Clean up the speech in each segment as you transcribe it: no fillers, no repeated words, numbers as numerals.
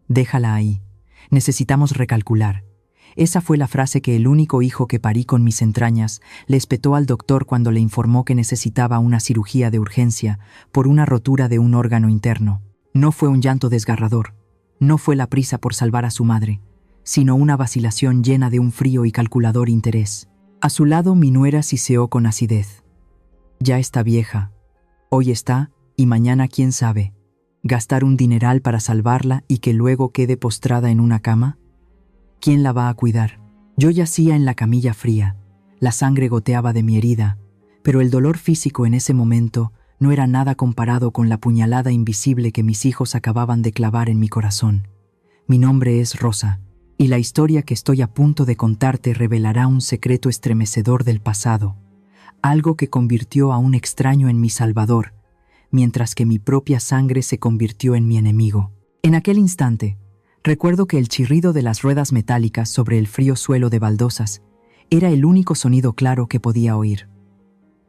Déjala ahí. Necesitamos recalcular. Esa fue la frase que el único hijo que parí con mis entrañas le espetó al doctor cuando le informó que necesitaba una cirugía de urgencia por una rotura de un órgano interno. No fue un llanto desgarrador, no fue la prisa por salvar a su madre, sino una vacilación llena de un frío y calculador interés. A su lado mi nuera siseó con acidez. Ya está vieja. Hoy está, y mañana quién sabe. ¿Gastar un dineral para salvarla y que luego quede postrada en una cama? ¿Quién la va a cuidar? Yo yacía en la camilla fría, la sangre goteaba de mi herida, pero el dolor físico en ese momento no era nada comparado con la puñalada invisible que mis hijos acababan de clavar en mi corazón. Mi nombre es Rosa, y la historia que estoy a punto de contarte revelará un secreto estremecedor del pasado, algo que convirtió a un extraño en mi salvador, mientras que mi propia sangre se convirtió en mi enemigo. En aquel instante, recuerdo que el chirrido de las ruedas metálicas sobre el frío suelo de baldosas era el único sonido claro que podía oír.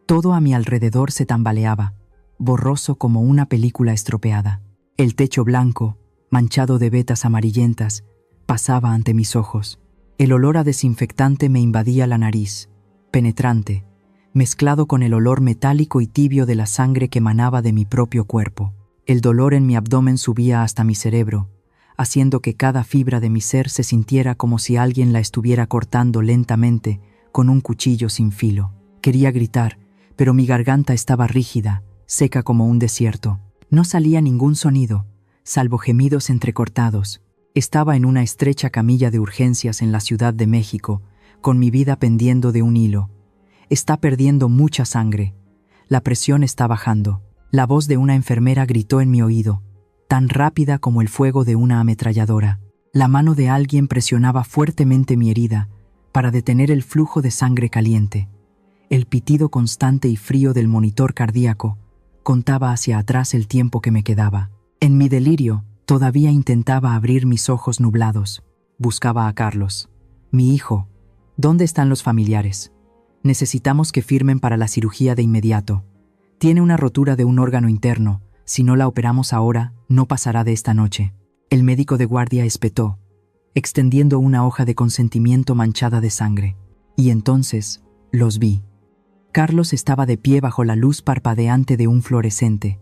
Todo a mi alrededor se tambaleaba, borroso como una película estropeada. El techo blanco, manchado de vetas amarillentas, pasaba ante mis ojos. El olor a desinfectante me invadía la nariz, penetrante, mezclado con el olor metálico y tibio de la sangre que emanaba de mi propio cuerpo. El dolor en mi abdomen subía hasta mi cerebro, haciendo que cada fibra de mi ser se sintiera como si alguien la estuviera cortando lentamente con un cuchillo sin filo. Quería gritar, pero mi garganta estaba rígida, seca como un desierto. No salía ningún sonido, salvo gemidos entrecortados. Estaba en una estrecha camilla de urgencias en la Ciudad de México, con mi vida pendiendo de un hilo. Está perdiendo mucha sangre. La presión está bajando. La voz de una enfermera gritó en mi oído, tan rápida como el fuego de una ametralladora. La mano de alguien presionaba fuertemente mi herida para detener el flujo de sangre caliente. El pitido constante y frío del monitor cardíaco contaba hacia atrás el tiempo que me quedaba. En mi delirio, todavía intentaba abrir mis ojos nublados. Buscaba a Carlos. Mi hijo. ¿Dónde están los familiares? Necesitamos que firmen para la cirugía de inmediato. Tiene una rotura de un órgano interno. Si no la operamos ahora, no pasará de esta noche. El médico de guardia espetó, extendiendo una hoja de consentimiento manchada de sangre. Y entonces, los vi. Carlos estaba de pie bajo la luz parpadeante de un fluorescente.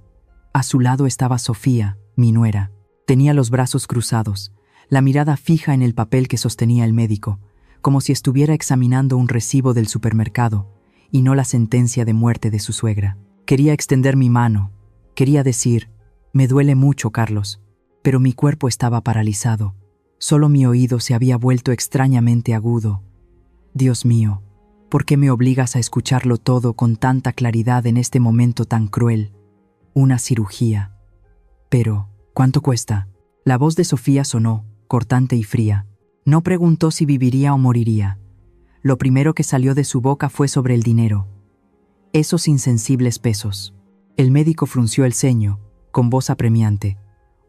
A su lado estaba Sofía, mi nuera. Tenía los brazos cruzados, la mirada fija en el papel que sostenía el médico, como si estuviera examinando un recibo del supermercado y no la sentencia de muerte de su suegra. Quería extender mi mano. Quería decir, me duele mucho, Carlos, pero mi cuerpo estaba paralizado. Solo mi oído se había vuelto extrañamente agudo. Dios mío, ¿por qué me obligas a escucharlo todo con tanta claridad en este momento tan cruel? Una cirugía. Pero, ¿cuánto cuesta? La voz de Sofía sonó, cortante y fría. No preguntó si viviría o moriría. Lo primero que salió de su boca fue sobre el dinero. Esos insensibles pesos. El médico frunció el ceño, con voz apremiante.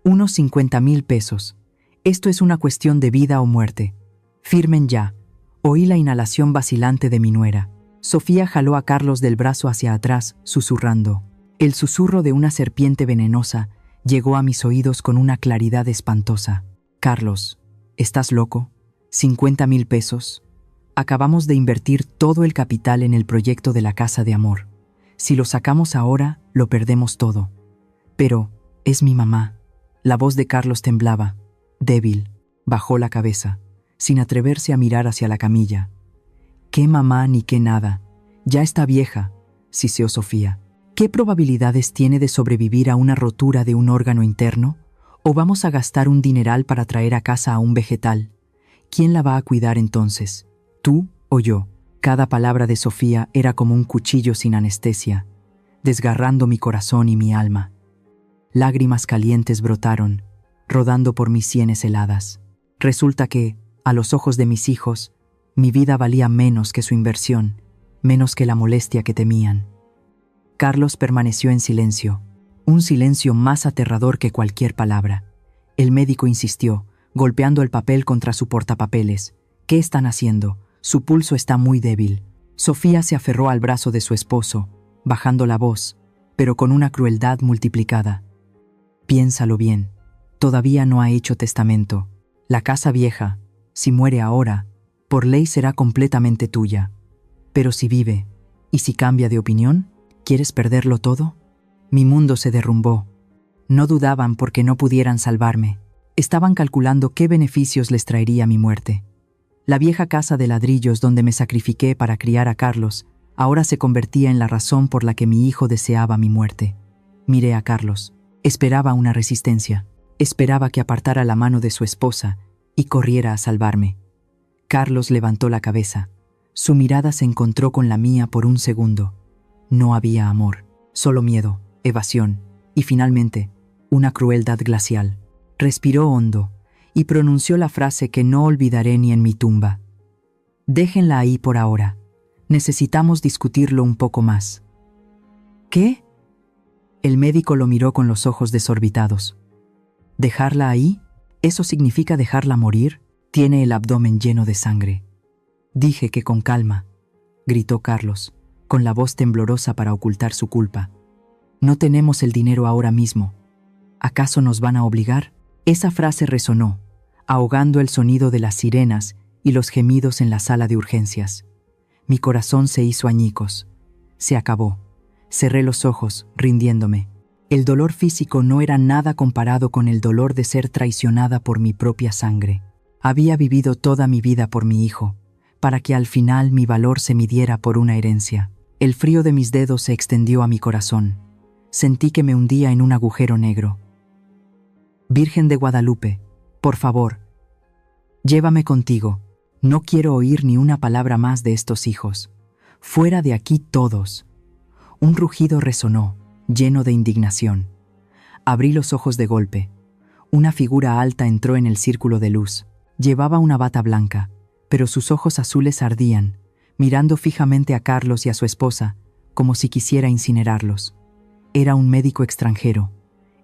Unos 50,000 pesos. Esto es una cuestión de vida o muerte. Firmen ya. Oí la inhalación vacilante de mi nuera. Sofía jaló a Carlos del brazo hacia atrás, susurrando. El susurro de una serpiente venenosa llegó a mis oídos con una claridad espantosa. Carlos, ¿estás loco? 50,000 pesos. Acabamos de invertir todo el capital en el proyecto de la casa de amor. Si lo sacamos ahora, lo perdemos todo. Pero, es mi mamá. La voz de Carlos temblaba, débil. Bajó la cabeza, sin atreverse a mirar hacia la camilla. ¿Qué mamá ni qué nada? Ya está vieja, siseó Sofía. ¿Qué probabilidades tiene de sobrevivir a una rotura de un órgano interno? ¿O vamos a gastar un dineral para traer a casa a un vegetal? ¿Quién la va a cuidar entonces? ¿Tú o yo? Cada palabra de Sofía era como un cuchillo sin anestesia, desgarrando mi corazón y mi alma. Lágrimas calientes brotaron, rodando por mis sienes heladas. Resulta que, a los ojos de mis hijos, mi vida valía menos que su inversión, menos que la molestia que temían. Carlos permaneció en silencio, un silencio más aterrador que cualquier palabra. El médico insistió, golpeando el papel contra su portapapeles. ¿Qué están haciendo? Su pulso está muy débil. Sofía se aferró al brazo de su esposo, bajando la voz, pero con una crueldad multiplicada. Piénsalo bien. Todavía no ha hecho testamento. La casa vieja, si muere ahora, por ley será completamente tuya. Pero si vive, ¿y si cambia de opinión? ¿Quieres perderlo todo? Mi mundo se derrumbó. No dudaban porque no pudieran salvarme. Estaban calculando qué beneficios les traería mi muerte. La vieja casa de ladrillos donde me sacrifiqué para criar a Carlos, ahora se convertía en la razón por la que mi hijo deseaba mi muerte. Miré a Carlos. Esperaba una resistencia. Esperaba que apartara la mano de su esposa y corriera a salvarme. Carlos levantó la cabeza. Su mirada se encontró con la mía por un segundo. No había amor, solo miedo, evasión y finalmente, una crueldad glacial. Respiró hondo y pronunció la frase que no olvidaré ni en mi tumba. Déjenla ahí por ahora. Necesitamos discutirlo un poco más. ¿Qué? El médico lo miró con los ojos desorbitados. ¿Dejarla ahí? ¿Eso significa dejarla morir? Tiene el abdomen lleno de sangre. Dije que con calma, gritó Carlos, con la voz temblorosa para ocultar su culpa. No tenemos el dinero ahora mismo. ¿Acaso nos van a obligar? Esa frase resonó, ahogando el sonido de las sirenas y los gemidos en la sala de urgencias. Mi corazón se hizo añicos. Se acabó. Cerré los ojos, rindiéndome. El dolor físico no era nada comparado con el dolor de ser traicionada por mi propia sangre. Había vivido toda mi vida por mi hijo, para que al final mi valor se midiera por una herencia. El frío de mis dedos se extendió a mi corazón. Sentí que me hundía en un agujero negro. Virgen de Guadalupe, por favor, llévame contigo. No quiero oír ni una palabra más de estos hijos. Fuera de aquí todos. Un rugido resonó, lleno de indignación. Abrí los ojos de golpe. Una figura alta entró en el círculo de luz. Llevaba una bata blanca, pero sus ojos azules ardían, mirando fijamente a Carlos y a su esposa, como si quisiera incinerarlos. Era un médico extranjero.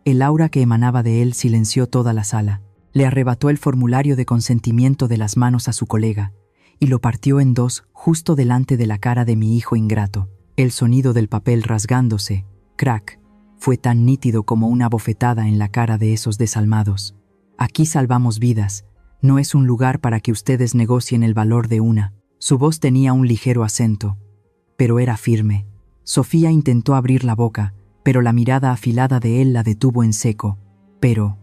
El aura que emanaba de él silenció toda la sala. Le arrebató el formulario de consentimiento de las manos a su colega y lo partió en dos justo delante de la cara de mi hijo ingrato. El sonido del papel rasgándose, crack, fue tan nítido como una bofetada en la cara de esos desalmados. Aquí salvamos vidas. No es un lugar para que ustedes negocien el valor de una. Su voz tenía un ligero acento, pero era firme. Sofía intentó abrir la boca, pero la mirada afilada de él la detuvo en seco. Pero...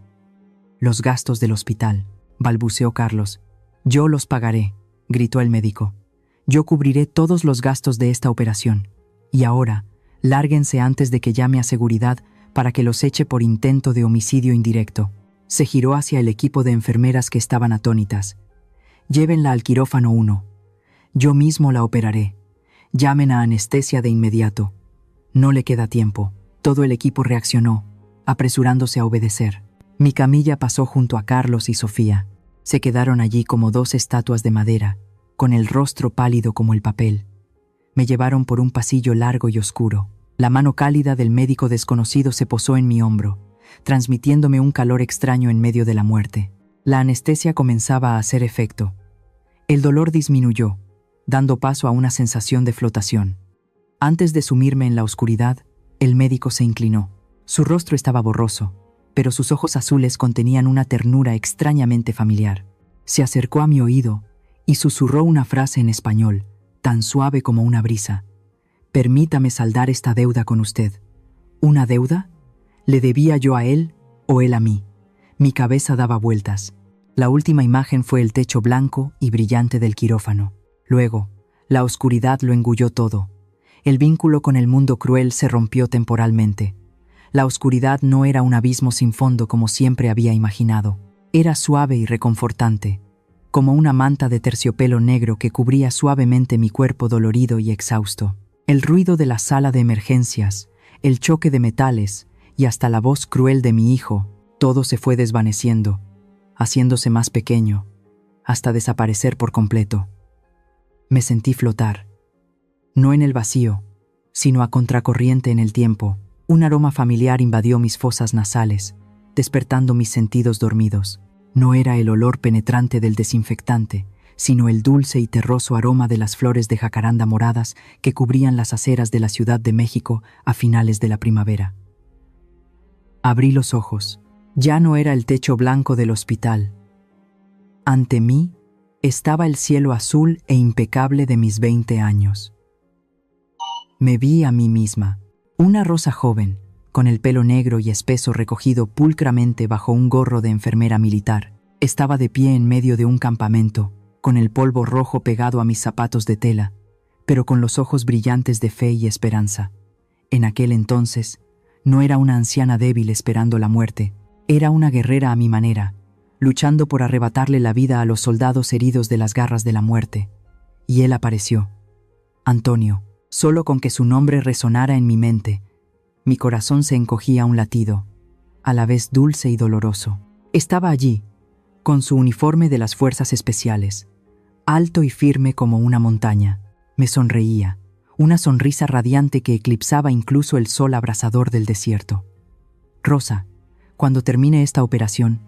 los gastos del hospital, balbuceó Carlos. Yo los pagaré, gritó el médico. Yo cubriré todos los gastos de esta operación. Y ahora, lárguense antes de que llame a seguridad para que los eche por intento de homicidio indirecto. Se giró hacia el equipo de enfermeras que estaban atónitas. Llévenla al quirófano 1. Yo mismo la operaré. Llamen a anestesia de inmediato. No le queda tiempo. Todo el equipo reaccionó, apresurándose a obedecer. Mi camilla pasó junto a Carlos y Sofía. Se quedaron allí como dos estatuas de madera, con el rostro pálido como el papel. Me llevaron por un pasillo largo y oscuro. La mano cálida del médico desconocido se posó en mi hombro, transmitiéndome un calor extraño en medio de la muerte. La anestesia comenzaba a hacer efecto. El dolor disminuyó, dando paso a una sensación de flotación. Antes de sumirme en la oscuridad, el médico se inclinó. Su rostro estaba borroso, pero sus ojos azules contenían una ternura extrañamente familiar. Se acercó a mi oído y susurró una frase en español, tan suave como una brisa. Permítame saldar esta deuda con usted. ¿Una deuda? ¿Le debía yo a él o él a mí? Mi cabeza daba vueltas. La última imagen fue el techo blanco y brillante del quirófano. Luego, la oscuridad lo engulló todo. El vínculo con el mundo cruel se rompió temporalmente. La oscuridad no era un abismo sin fondo como siempre había imaginado. Era suave y reconfortante, como una manta de terciopelo negro que cubría suavemente mi cuerpo dolorido y exhausto. El ruido de la sala de emergencias, el choque de metales y hasta la voz cruel de mi hijo, todo se fue desvaneciendo, haciéndose más pequeño, hasta desaparecer por completo. Me sentí flotar. No en el vacío, sino a contracorriente en el tiempo. Un aroma familiar invadió mis fosas nasales, despertando mis sentidos dormidos. No era el olor penetrante del desinfectante, sino el dulce y terroso aroma de las flores de jacaranda moradas que cubrían las aceras de la Ciudad de México a finales de la primavera. Abrí los ojos. Ya no era el techo blanco del hospital. Ante mí estaba el cielo azul e impecable de mis 20 años. Me vi a mí misma, una Rosa joven, con el pelo negro y espeso recogido pulcramente bajo un gorro de enfermera militar. Estaba de pie en medio de un campamento, con el polvo rojo pegado a mis zapatos de tela, pero con los ojos brillantes de fe y esperanza. En aquel entonces, no era una anciana débil esperando la muerte, era una guerrera a mi manera, luchando por arrebatarle la vida a los soldados heridos de las garras de la muerte. Y él apareció. Antonio. Solo con que su nombre resonara en mi mente, mi corazón se encogía a un latido, a la vez dulce y doloroso. Estaba allí, con su uniforme de las fuerzas especiales, alto y firme como una montaña. Me sonreía, una sonrisa radiante que eclipsaba incluso el sol abrasador del desierto. Rosa, cuando termine esta operación,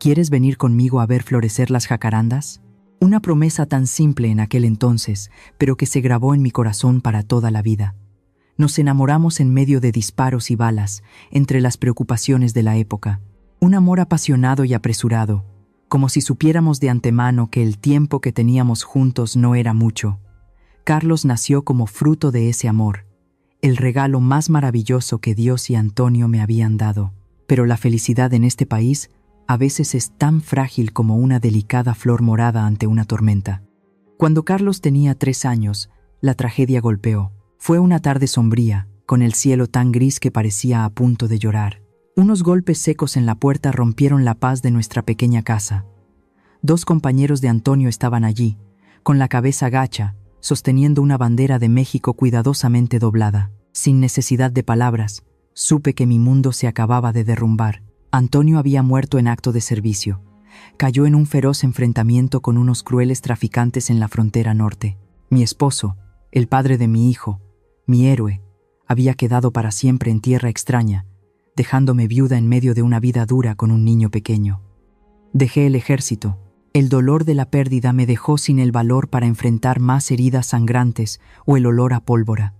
¿quieres venir conmigo a ver florecer las jacarandas? Una promesa tan simple en aquel entonces, pero que se grabó en mi corazón para toda la vida. Nos enamoramos en medio de disparos y balas, entre las preocupaciones de la época. Un amor apasionado y apresurado, como si supiéramos de antemano que el tiempo que teníamos juntos no era mucho. Carlos nació como fruto de ese amor, el regalo más maravilloso que Dios y Antonio me habían dado. Pero la felicidad en este país a veces es tan frágil como una delicada flor morada ante una tormenta. Cuando Carlos tenía 3 años, la tragedia golpeó. Fue una tarde sombría, con el cielo tan gris que parecía a punto de llorar. Unos golpes secos en la puerta rompieron la paz de nuestra pequeña casa. 2 compañeros de Antonio estaban allí, con la cabeza gacha, sosteniendo una bandera de México cuidadosamente doblada. Sin necesidad de palabras, supe que mi mundo se acababa de derrumbar. Antonio había muerto en acto de servicio. Cayó en un feroz enfrentamiento con unos crueles traficantes en la frontera norte. Mi esposo, el padre de mi hijo, mi héroe, había quedado para siempre en tierra extraña, dejándome viuda en medio de una vida dura con un niño pequeño. Dejé el ejército. El dolor de la pérdida me dejó sin el valor para enfrentar más heridas sangrantes o el olor a pólvora.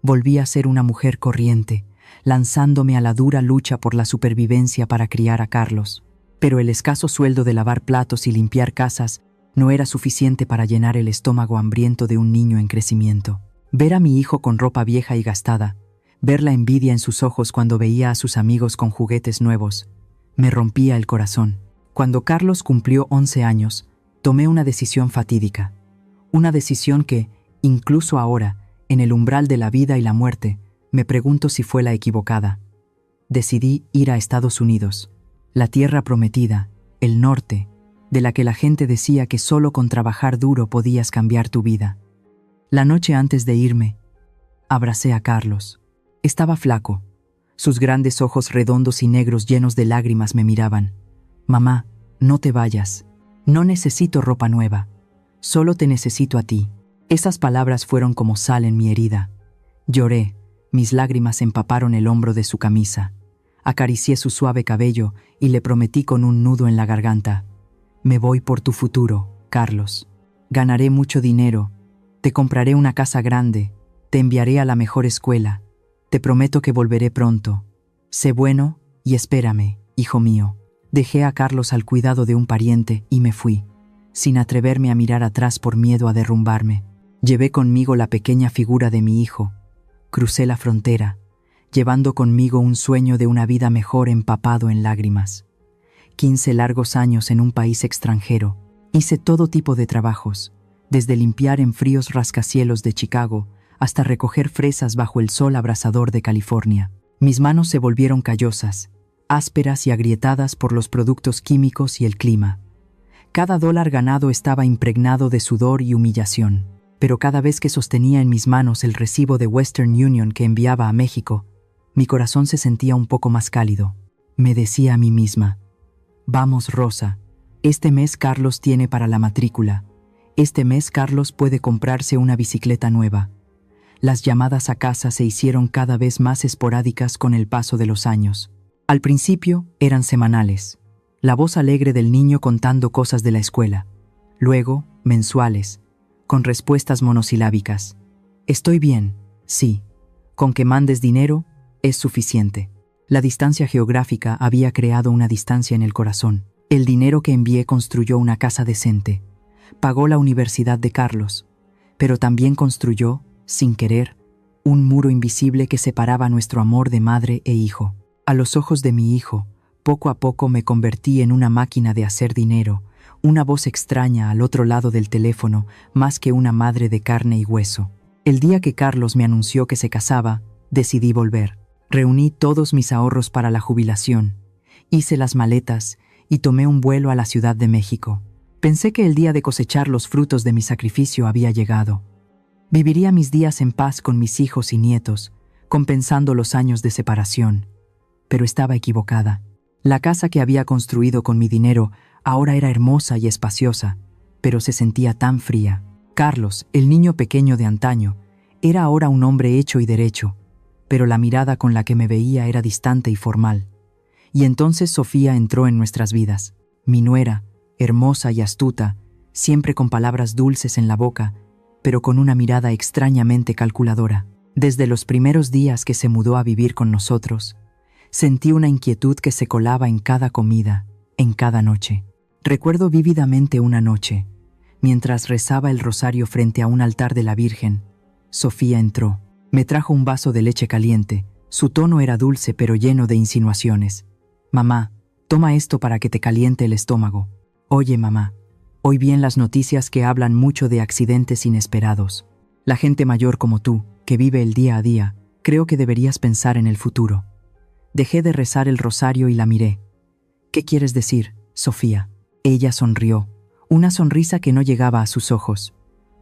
Volví a ser una mujer corriente, lanzándome a la dura lucha por la supervivencia para criar a Carlos. Pero el escaso sueldo de lavar platos y limpiar casas no era suficiente para llenar el estómago hambriento de un niño en crecimiento. Ver a mi hijo con ropa vieja y gastada, ver la envidia en sus ojos cuando veía a sus amigos con juguetes nuevos, me rompía el corazón. Cuando Carlos cumplió 11 años, tomé una decisión fatídica. Una decisión que, incluso ahora, en el umbral de la vida y la muerte, me pregunto si fue la equivocada. Decidí ir a Estados Unidos, la tierra prometida, el norte, de la que la gente decía que solo con trabajar duro podías cambiar tu vida. La noche antes de irme, abracé a Carlos. Estaba flaco. Sus grandes ojos redondos y negros llenos de lágrimas me miraban. Mamá, no te vayas. No necesito ropa nueva. Solo te necesito a ti. Esas palabras fueron como sal en mi herida. Lloré. Mis lágrimas empaparon el hombro de su camisa. Acaricié su suave cabello y le prometí con un nudo en la garganta: me voy por tu futuro, Carlos. Ganaré mucho dinero. Te compraré una casa grande. Te enviaré a la mejor escuela. Te prometo que volveré pronto. Sé bueno y espérame, hijo mío. Dejé a Carlos al cuidado de un pariente y me fui, sin atreverme a mirar atrás por miedo a derrumbarme. Llevé conmigo la pequeña figura de mi hijo. Crucé la frontera, llevando conmigo un sueño de una vida mejor empapado en lágrimas. 15 largos años en un país extranjero. Hice todo tipo de trabajos, desde limpiar en fríos rascacielos de Chicago hasta recoger fresas bajo el sol abrasador de California. Mis manos se volvieron callosas, ásperas y agrietadas por los productos químicos y el clima. Cada dólar ganado estaba impregnado de sudor y humillación. Pero cada vez que sostenía en mis manos el recibo de Western Union que enviaba a México, mi corazón se sentía un poco más cálido. Me decía a mí misma: vamos, Rosa, este mes Carlos tiene para la matrícula. Este mes Carlos puede comprarse una bicicleta nueva. Las llamadas a casa se hicieron cada vez más esporádicas con el paso de los años. Al principio eran semanales, la voz alegre del niño contando cosas de la escuela. Luego, mensuales, con respuestas monosilábicas. Estoy bien, sí. Con que mandes dinero, es suficiente. La distancia geográfica había creado una distancia en el corazón. El dinero que envié construyó una casa decente, pagó la universidad de Carlos, pero también construyó, sin querer, un muro invisible que separaba nuestro amor de madre e hijo. A los ojos de mi hijo, poco a poco me convertí en una máquina de hacer dinero, una voz extraña al otro lado del teléfono, más que una madre de carne y hueso. El día que Carlos me anunció que se casaba, decidí volver. Reuní todos mis ahorros para la jubilación, hice las maletas y tomé un vuelo a la Ciudad de México. Pensé que el día de cosechar los frutos de mi sacrificio había llegado. Viviría mis días en paz con mis hijos y nietos, compensando los años de separación. Pero estaba equivocada. La casa que había construido con mi dinero ahora era hermosa y espaciosa, pero se sentía tan fría. Carlos, el niño pequeño de antaño, era ahora un hombre hecho y derecho, pero la mirada con la que me veía era distante y formal. Y entonces Sofía entró en nuestras vidas, mi nuera, hermosa y astuta, siempre con palabras dulces en la boca, pero con una mirada extrañamente calculadora. Desde los primeros días que se mudó a vivir con nosotros, sentí una inquietud que se colaba en cada comida, en cada noche. Recuerdo vívidamente una noche, mientras rezaba el rosario frente a un altar de la Virgen, Sofía entró. Me trajo un vaso de leche caliente. Su tono era dulce pero lleno de insinuaciones. «Mamá, toma esto para que te caliente el estómago». «Oye, mamá, hoy vi en las noticias que hablan mucho de accidentes inesperados. La gente mayor como tú, que vive el día a día, creo que deberías pensar en el futuro». Dejé de rezar el rosario y la miré. «¿Qué quieres decir, Sofía?» Ella sonrió, una sonrisa que no llegaba a sus ojos.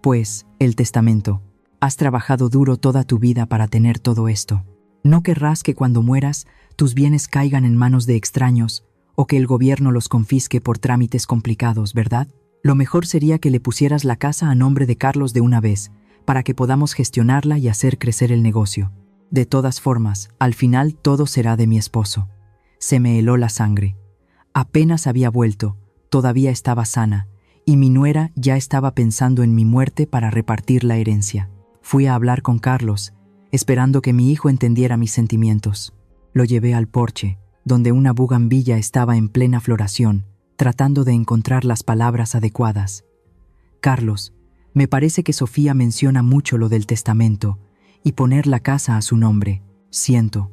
«Pues, el testamento. Has trabajado duro toda tu vida para tener todo esto. No querrás que cuando mueras tus bienes caigan en manos de extraños o que el gobierno los confisque por trámites complicados, ¿verdad? Lo mejor sería que le pusieras la casa a nombre de Carlos de una vez, para que podamos gestionarla y hacer crecer el negocio. De todas formas, al final todo será de mi esposo». Se me heló la sangre. Apenas había vuelto, todavía estaba sana, y mi nuera ya estaba pensando en mi muerte para repartir la herencia. Fui a hablar con Carlos, esperando que mi hijo entendiera mis sentimientos. Lo llevé al porche, donde una bugambilla estaba en plena floración, tratando de encontrar las palabras adecuadas. «Carlos, me parece que Sofía menciona mucho lo del testamento y poner la casa a su nombre. Siento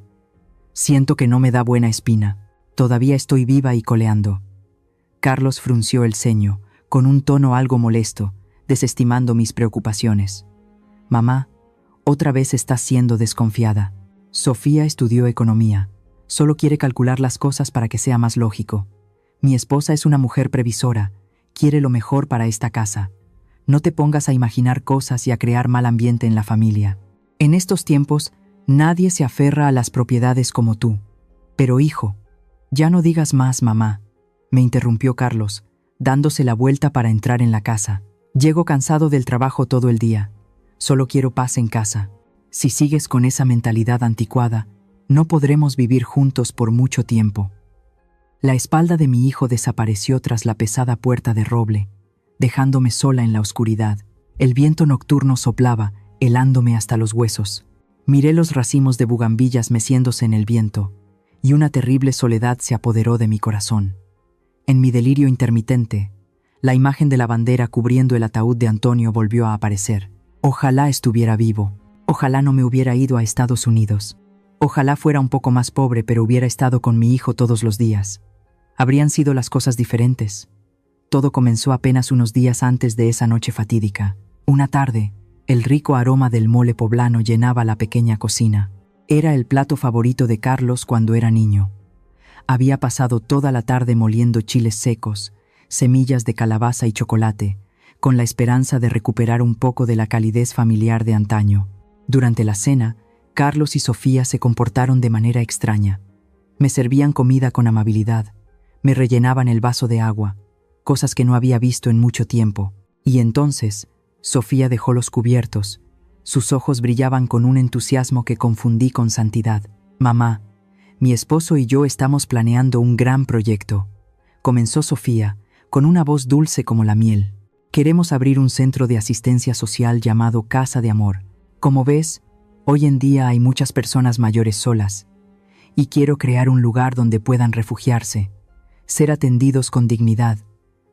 que no me da buena espina. Todavía estoy viva y coleando». Carlos frunció el ceño, con un tono algo molesto, desestimando mis preocupaciones. «Mamá, otra vez estás siendo desconfiada. Sofía estudió economía. Solo quiere calcular las cosas para que sea más lógico. Mi esposa es una mujer previsora, quiere lo mejor para esta casa. No te pongas a imaginar cosas y a crear mal ambiente en la familia. En estos tiempos, nadie se aferra a las propiedades como tú. Pero hijo, ya no digas más, mamá», me interrumpió Carlos, dándose la vuelta para entrar en la casa. «Llego cansado del trabajo todo el día. Solo quiero paz en casa. Si sigues con esa mentalidad anticuada, no podremos vivir juntos por mucho tiempo». La espalda de mi hijo desapareció tras la pesada puerta de roble, dejándome sola en la oscuridad. El viento nocturno soplaba, helándome hasta los huesos. Miré los racimos de bugambillas meciéndose en el viento, y una terrible soledad se apoderó de mi corazón. En mi delirio intermitente, la imagen de la bandera cubriendo el ataúd de Antonio volvió a aparecer. Ojalá estuviera vivo. Ojalá no me hubiera ido a Estados Unidos. Ojalá fuera un poco más pobre, pero hubiera estado con mi hijo todos los días. Habrían sido las cosas diferentes. Todo comenzó apenas unos días antes de esa noche fatídica. Una tarde, el rico aroma del mole poblano llenaba la pequeña cocina. Era el plato favorito de Carlos cuando era niño. Había pasado toda la tarde moliendo chiles secos, semillas de calabaza y chocolate, con la esperanza de recuperar un poco de la calidez familiar de antaño. Durante la cena, Carlos y Sofía se comportaron de manera extraña. Me servían comida con amabilidad, me rellenaban el vaso de agua, cosas que no había visto en mucho tiempo. Y entonces, Sofía dejó los cubiertos. Sus ojos brillaban con un entusiasmo que confundí con santidad. «Mamá, mi esposo y yo estamos planeando un gran proyecto», comenzó Sofía, con una voz dulce como la miel. «Queremos abrir un centro de asistencia social llamado Casa de Amor. Como ves, hoy en día hay muchas personas mayores solas, y quiero crear un lugar donde puedan refugiarse, ser atendidos con dignidad,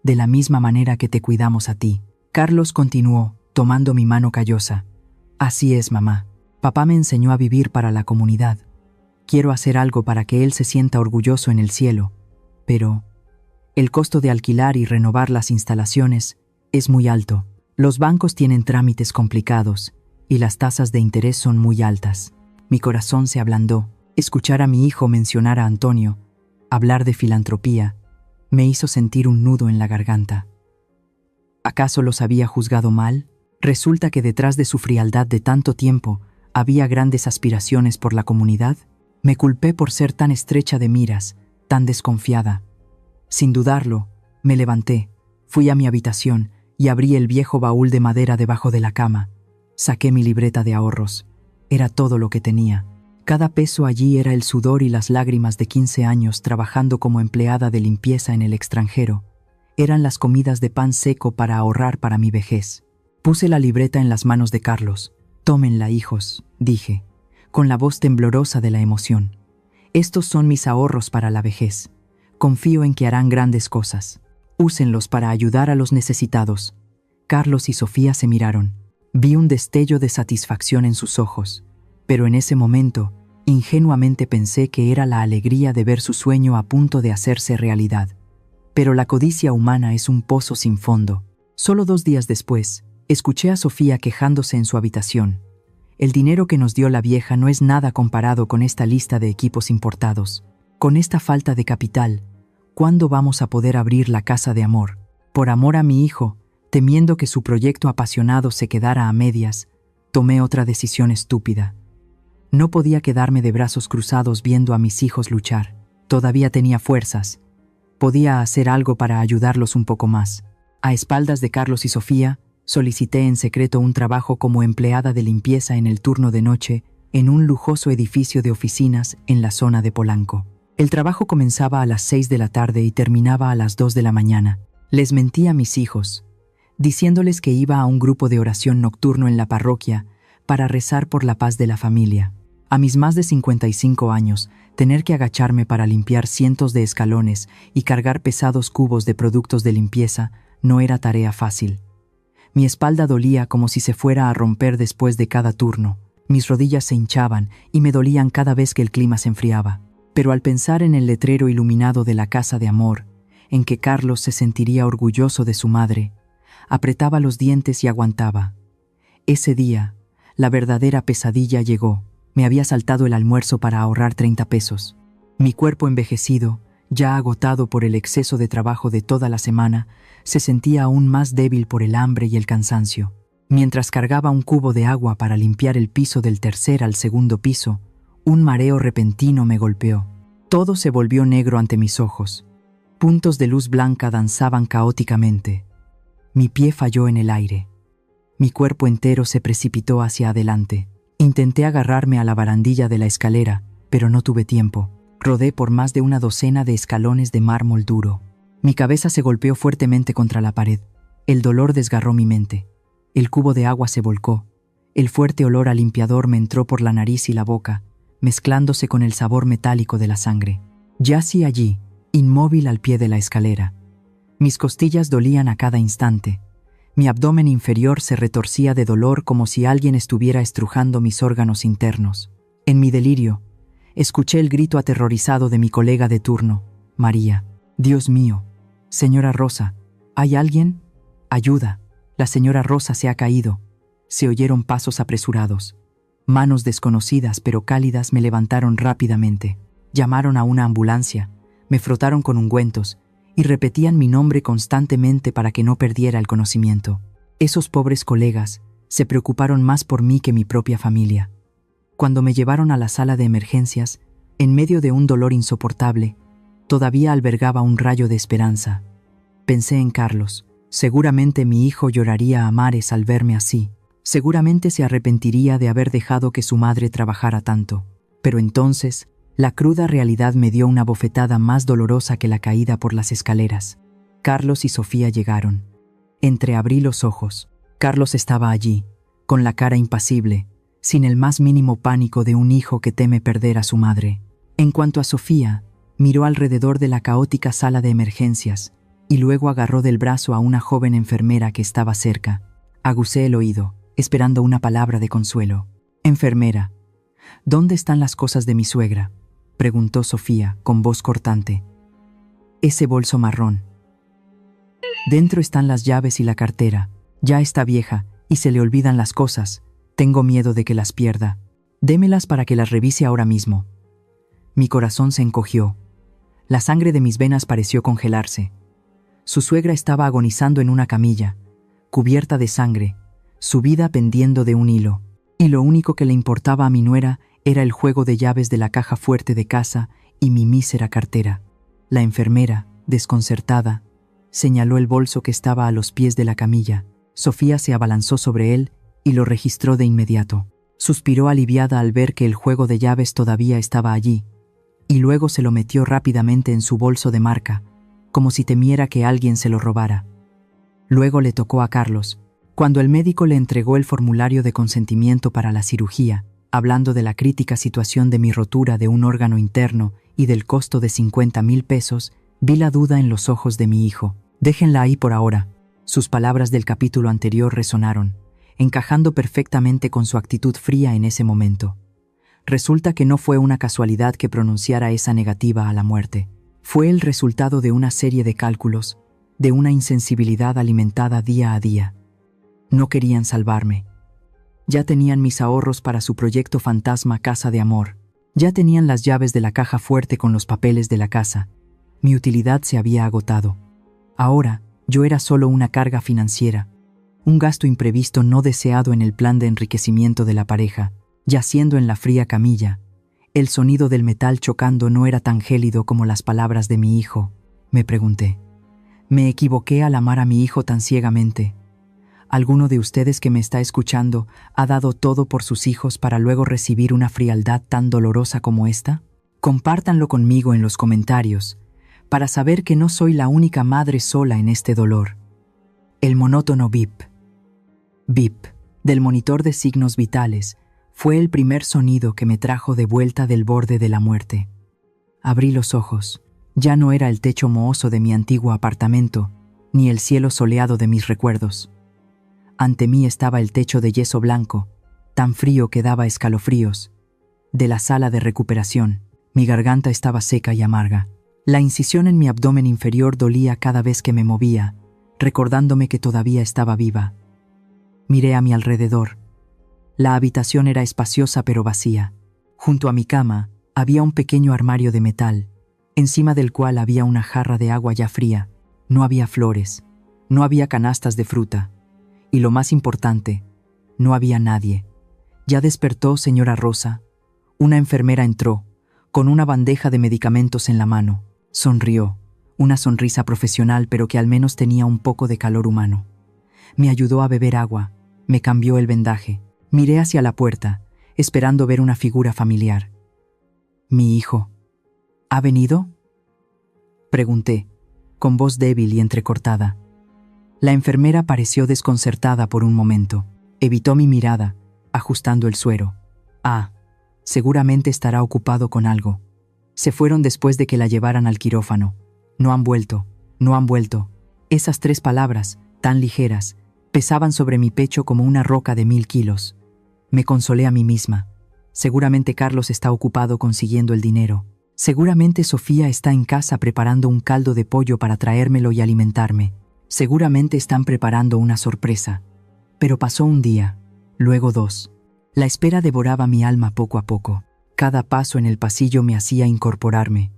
de la misma manera que te cuidamos a ti. Carlos continuó, tomando mi mano callosa. Así es, mamá. Papá me enseñó a vivir para la comunidad. Quiero hacer algo para que él se sienta orgulloso en el cielo, pero el costo de alquilar y renovar las instalaciones es muy alto. Los bancos tienen trámites complicados y las tasas de interés son muy altas. Mi corazón se ablandó. Escuchar a mi hijo mencionar a Antonio, hablar de filantropía, me hizo sentir un nudo en la garganta. ¿Acaso los había juzgado mal? Resulta que detrás de su frialdad de tanto tiempo había grandes aspiraciones por la comunidad. Me culpé por ser tan estrecha de miras, tan desconfiada. Sin dudarlo, me levanté, fui a mi habitación y abrí el viejo baúl de madera debajo de la cama. Saqué mi libreta de ahorros. Era todo lo que tenía. Cada peso allí era el sudor y las lágrimas de 15 años trabajando como empleada de limpieza en el extranjero. Eran las comidas de pan seco para ahorrar para mi vejez. Puse la libreta en las manos de Carlos. «Tómenla, hijos», dije, con la voz temblorosa de la emoción. «Estos son mis ahorros para la vejez. Confío en que harán grandes cosas. Úsenlos para ayudar a los necesitados». Carlos y Sofía se miraron. Vi un destello de satisfacción en sus ojos, pero en ese momento, ingenuamente pensé que era la alegría de ver su sueño a punto de hacerse realidad. Pero la codicia humana es un pozo sin fondo. Solo 2 días después, escuché a Sofía quejándose en su habitación. El dinero que nos dio la vieja no es nada comparado con esta lista de equipos importados. Con esta falta de capital, ¿cuándo vamos a poder abrir la casa de amor? Por amor a mi hijo, temiendo que su proyecto apasionado se quedara a medias, tomé otra decisión estúpida. No podía quedarme de brazos cruzados viendo a mis hijos luchar. Todavía tenía fuerzas. Podía hacer algo para ayudarlos un poco más. A espaldas de Carlos y Sofía, solicité en secreto un trabajo como empleada de limpieza en el turno de noche en un lujoso edificio de oficinas en la zona de Polanco. El trabajo comenzaba a las 6 de la tarde y terminaba a las 2 de la mañana. Les mentí a mis hijos, diciéndoles que iba a un grupo de oración nocturno en la parroquia para rezar por la paz de la familia. A mis más de 55 años, tener que agacharme para limpiar cientos de escalones y cargar pesados cubos de productos de limpieza no era tarea fácil. Mi espalda dolía como si se fuera a romper después de cada turno. Mis rodillas se hinchaban y me dolían cada vez que el clima se enfriaba. Pero al pensar en el letrero iluminado de la casa de amor, en que Carlos se sentiría orgulloso de su madre, apretaba los dientes y aguantaba. Ese día, la verdadera pesadilla llegó. Me había saltado el almuerzo para ahorrar 30 pesos. Mi cuerpo envejecido, ya agotado por el exceso de trabajo de toda la semana, se sentía aún más débil por el hambre y el cansancio. Mientras cargaba un cubo de agua para limpiar el piso del tercer al segundo piso, un mareo repentino me golpeó. Todo se volvió negro ante mis ojos. Puntos de luz blanca danzaban caóticamente. Mi pie falló en el aire. Mi cuerpo entero se precipitó hacia adelante. Intenté agarrarme a la barandilla de la escalera, pero no tuve tiempo. Rodé por más de una docena de escalones de mármol duro. Mi cabeza se golpeó fuertemente contra la pared. El dolor desgarró mi mente. El cubo de agua se volcó. El fuerte olor a limpiador me entró por la nariz y la boca, mezclándose con el sabor metálico de la sangre. Yací allí, inmóvil al pie de la escalera. Mis costillas dolían a cada instante. Mi abdomen inferior se retorcía de dolor como si alguien estuviera estrujando mis órganos internos. En mi delirio, escuché el grito aterrorizado de mi colega de turno, María. «Dios mío, señora Rosa, ¿hay alguien? Ayuda, la señora Rosa se ha caído». Se oyeron pasos apresurados. Manos desconocidas pero cálidas me levantaron rápidamente. Llamaron a una ambulancia, me frotaron con ungüentos y repetían mi nombre constantemente para que no perdiera el conocimiento. Esos pobres colegas se preocuparon más por mí que mi propia familia. Cuando me llevaron a la sala de emergencias, en medio de un dolor insoportable, todavía albergaba un rayo de esperanza. Pensé en Carlos. Seguramente mi hijo lloraría a mares al verme así. Seguramente se arrepentiría de haber dejado que su madre trabajara tanto. Pero entonces, la cruda realidad me dio una bofetada más dolorosa que la caída por las escaleras. Carlos y Sofía llegaron. Entreabrí los ojos. Carlos estaba allí, con la cara impasible, sin el más mínimo pánico de un hijo que teme perder a su madre. En cuanto a Sofía, miró alrededor de la caótica sala de emergencias y luego agarró del brazo a una joven enfermera que estaba cerca. Aguzé el oído, esperando una palabra de consuelo. «Enfermera, ¿dónde están las cosas de mi suegra?», preguntó Sofía con voz cortante. «Ese bolso marrón. Dentro están las llaves y la cartera. Ya está vieja y se le olvidan las cosas. Tengo miedo de que las pierda. Démelas para que las revise ahora mismo». Mi corazón se encogió. La sangre de mis venas pareció congelarse. Su suegra estaba agonizando en una camilla, cubierta de sangre, su vida pendiendo de un hilo, y lo único que le importaba a mi nuera era el juego de llaves de la caja fuerte de casa y mi mísera cartera. La enfermera, desconcertada, señaló el bolso que estaba a los pies de la camilla. Sofía se abalanzó sobre él y lo registró de inmediato. Suspiró aliviada al ver que el juego de llaves todavía estaba allí, y luego se lo metió rápidamente en su bolso de marca, como si temiera que alguien se lo robara. Luego le tocó a Carlos, cuando el médico le entregó el formulario de consentimiento para la cirugía, hablando de la crítica situación de mi rotura de un órgano interno y del costo de 50,000 pesos, vi la duda en los ojos de mi hijo. «Déjenla ahí por ahora». Sus palabras del capítulo anterior resonaron, encajando perfectamente con su actitud fría en ese momento. Resulta que no fue una casualidad que pronunciara esa negativa a la muerte. Fue el resultado de una serie de cálculos, de una insensibilidad alimentada día a día. No querían salvarme. Ya tenían mis ahorros para su proyecto fantasma Casa de Amor. Ya tenían las llaves de la caja fuerte con los papeles de la casa. Mi utilidad se había agotado. Ahora, yo era solo una carga financiera, un gasto imprevisto no deseado en el plan de enriquecimiento de la pareja. Yaciendo en la fría camilla, el sonido del metal chocando no era tan gélido como las palabras de mi hijo. Me pregunté, ¿me equivoqué al amar a mi hijo tan ciegamente? ¿Alguno de ustedes que me está escuchando ha dado todo por sus hijos para luego recibir una frialdad tan dolorosa como esta? Compártanlo conmigo en los comentarios, para saber que no soy la única madre sola en este dolor. El monótono bip, bip, del monitor de signos vitales, fue el primer sonido que me trajo de vuelta del borde de la muerte. Abrí los ojos. Ya no era el techo mohoso de mi antiguo apartamento, ni el cielo soleado de mis recuerdos. Ante mí estaba el techo de yeso blanco, tan frío que daba escalofríos, de la sala de recuperación. Mi garganta estaba seca y amarga. La incisión en mi abdomen inferior dolía cada vez que me movía, recordándome que todavía estaba viva. Miré a mi alrededor. La habitación era espaciosa pero vacía. Junto a mi cama había un pequeño armario de metal, encima del cual había una jarra de agua ya fría. No había flores, no había canastas de fruta, y lo más importante, no había nadie. «¿Ya despertó, señora Rosa?». Una enfermera entró, con una bandeja de medicamentos en la mano. Sonrió, una sonrisa profesional pero que al menos tenía un poco de calor humano. Me ayudó a beber agua, me cambió el vendaje. Miré hacia la puerta, esperando ver una figura familiar. «¿Mi hijo ha venido?», pregunté, con voz débil y entrecortada. La enfermera pareció desconcertada por un momento. Evitó mi mirada, ajustando el suero. «Ah, seguramente estará ocupado con algo. Se fueron después de que la llevaran al quirófano. No han vuelto, no han vuelto». Esas 3 palabras, tan ligeras, pesaban sobre mi pecho como una roca de 1000 kilos. Me consolé a mí misma. Seguramente Carlos está ocupado consiguiendo el dinero. Seguramente Sofía está en casa preparando un caldo de pollo para traérmelo y alimentarme. Seguramente están preparando una sorpresa. Pero pasó un día, luego 2. La espera devoraba mi alma poco a poco. Cada paso en el pasillo me hacía incorporarme,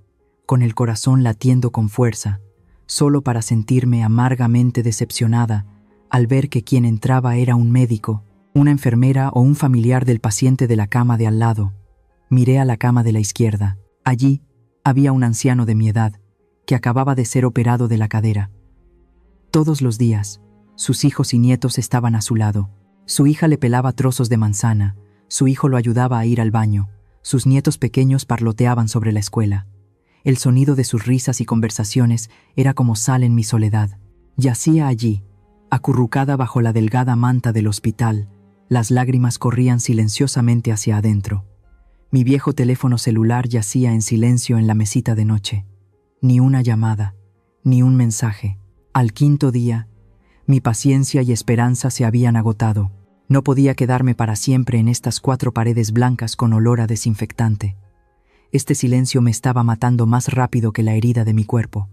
con el corazón latiendo con fuerza, solo para sentirme amargamente decepcionada al ver que quien entraba era un médico, una enfermera o un familiar del paciente de la cama de al lado. Miré a la cama de la izquierda. Allí había un anciano de mi edad, que acababa de ser operado de la cadera. Todos los días, sus hijos y nietos estaban a su lado. Su hija le pelaba trozos de manzana, su hijo lo ayudaba a ir al baño, sus nietos pequeños parloteaban sobre la escuela. El sonido de sus risas y conversaciones era como sal en mi soledad. Yacía allí, acurrucada bajo la delgada manta del hospital. Las lágrimas corrían silenciosamente hacia adentro. Mi viejo teléfono celular yacía en silencio en la mesita de noche. Ni una llamada, ni un mensaje. Al quinto día, mi paciencia y esperanza se habían agotado. No podía quedarme para siempre en estas 4 paredes blancas con olor a desinfectante. Este silencio me estaba matando más rápido que la herida de mi cuerpo.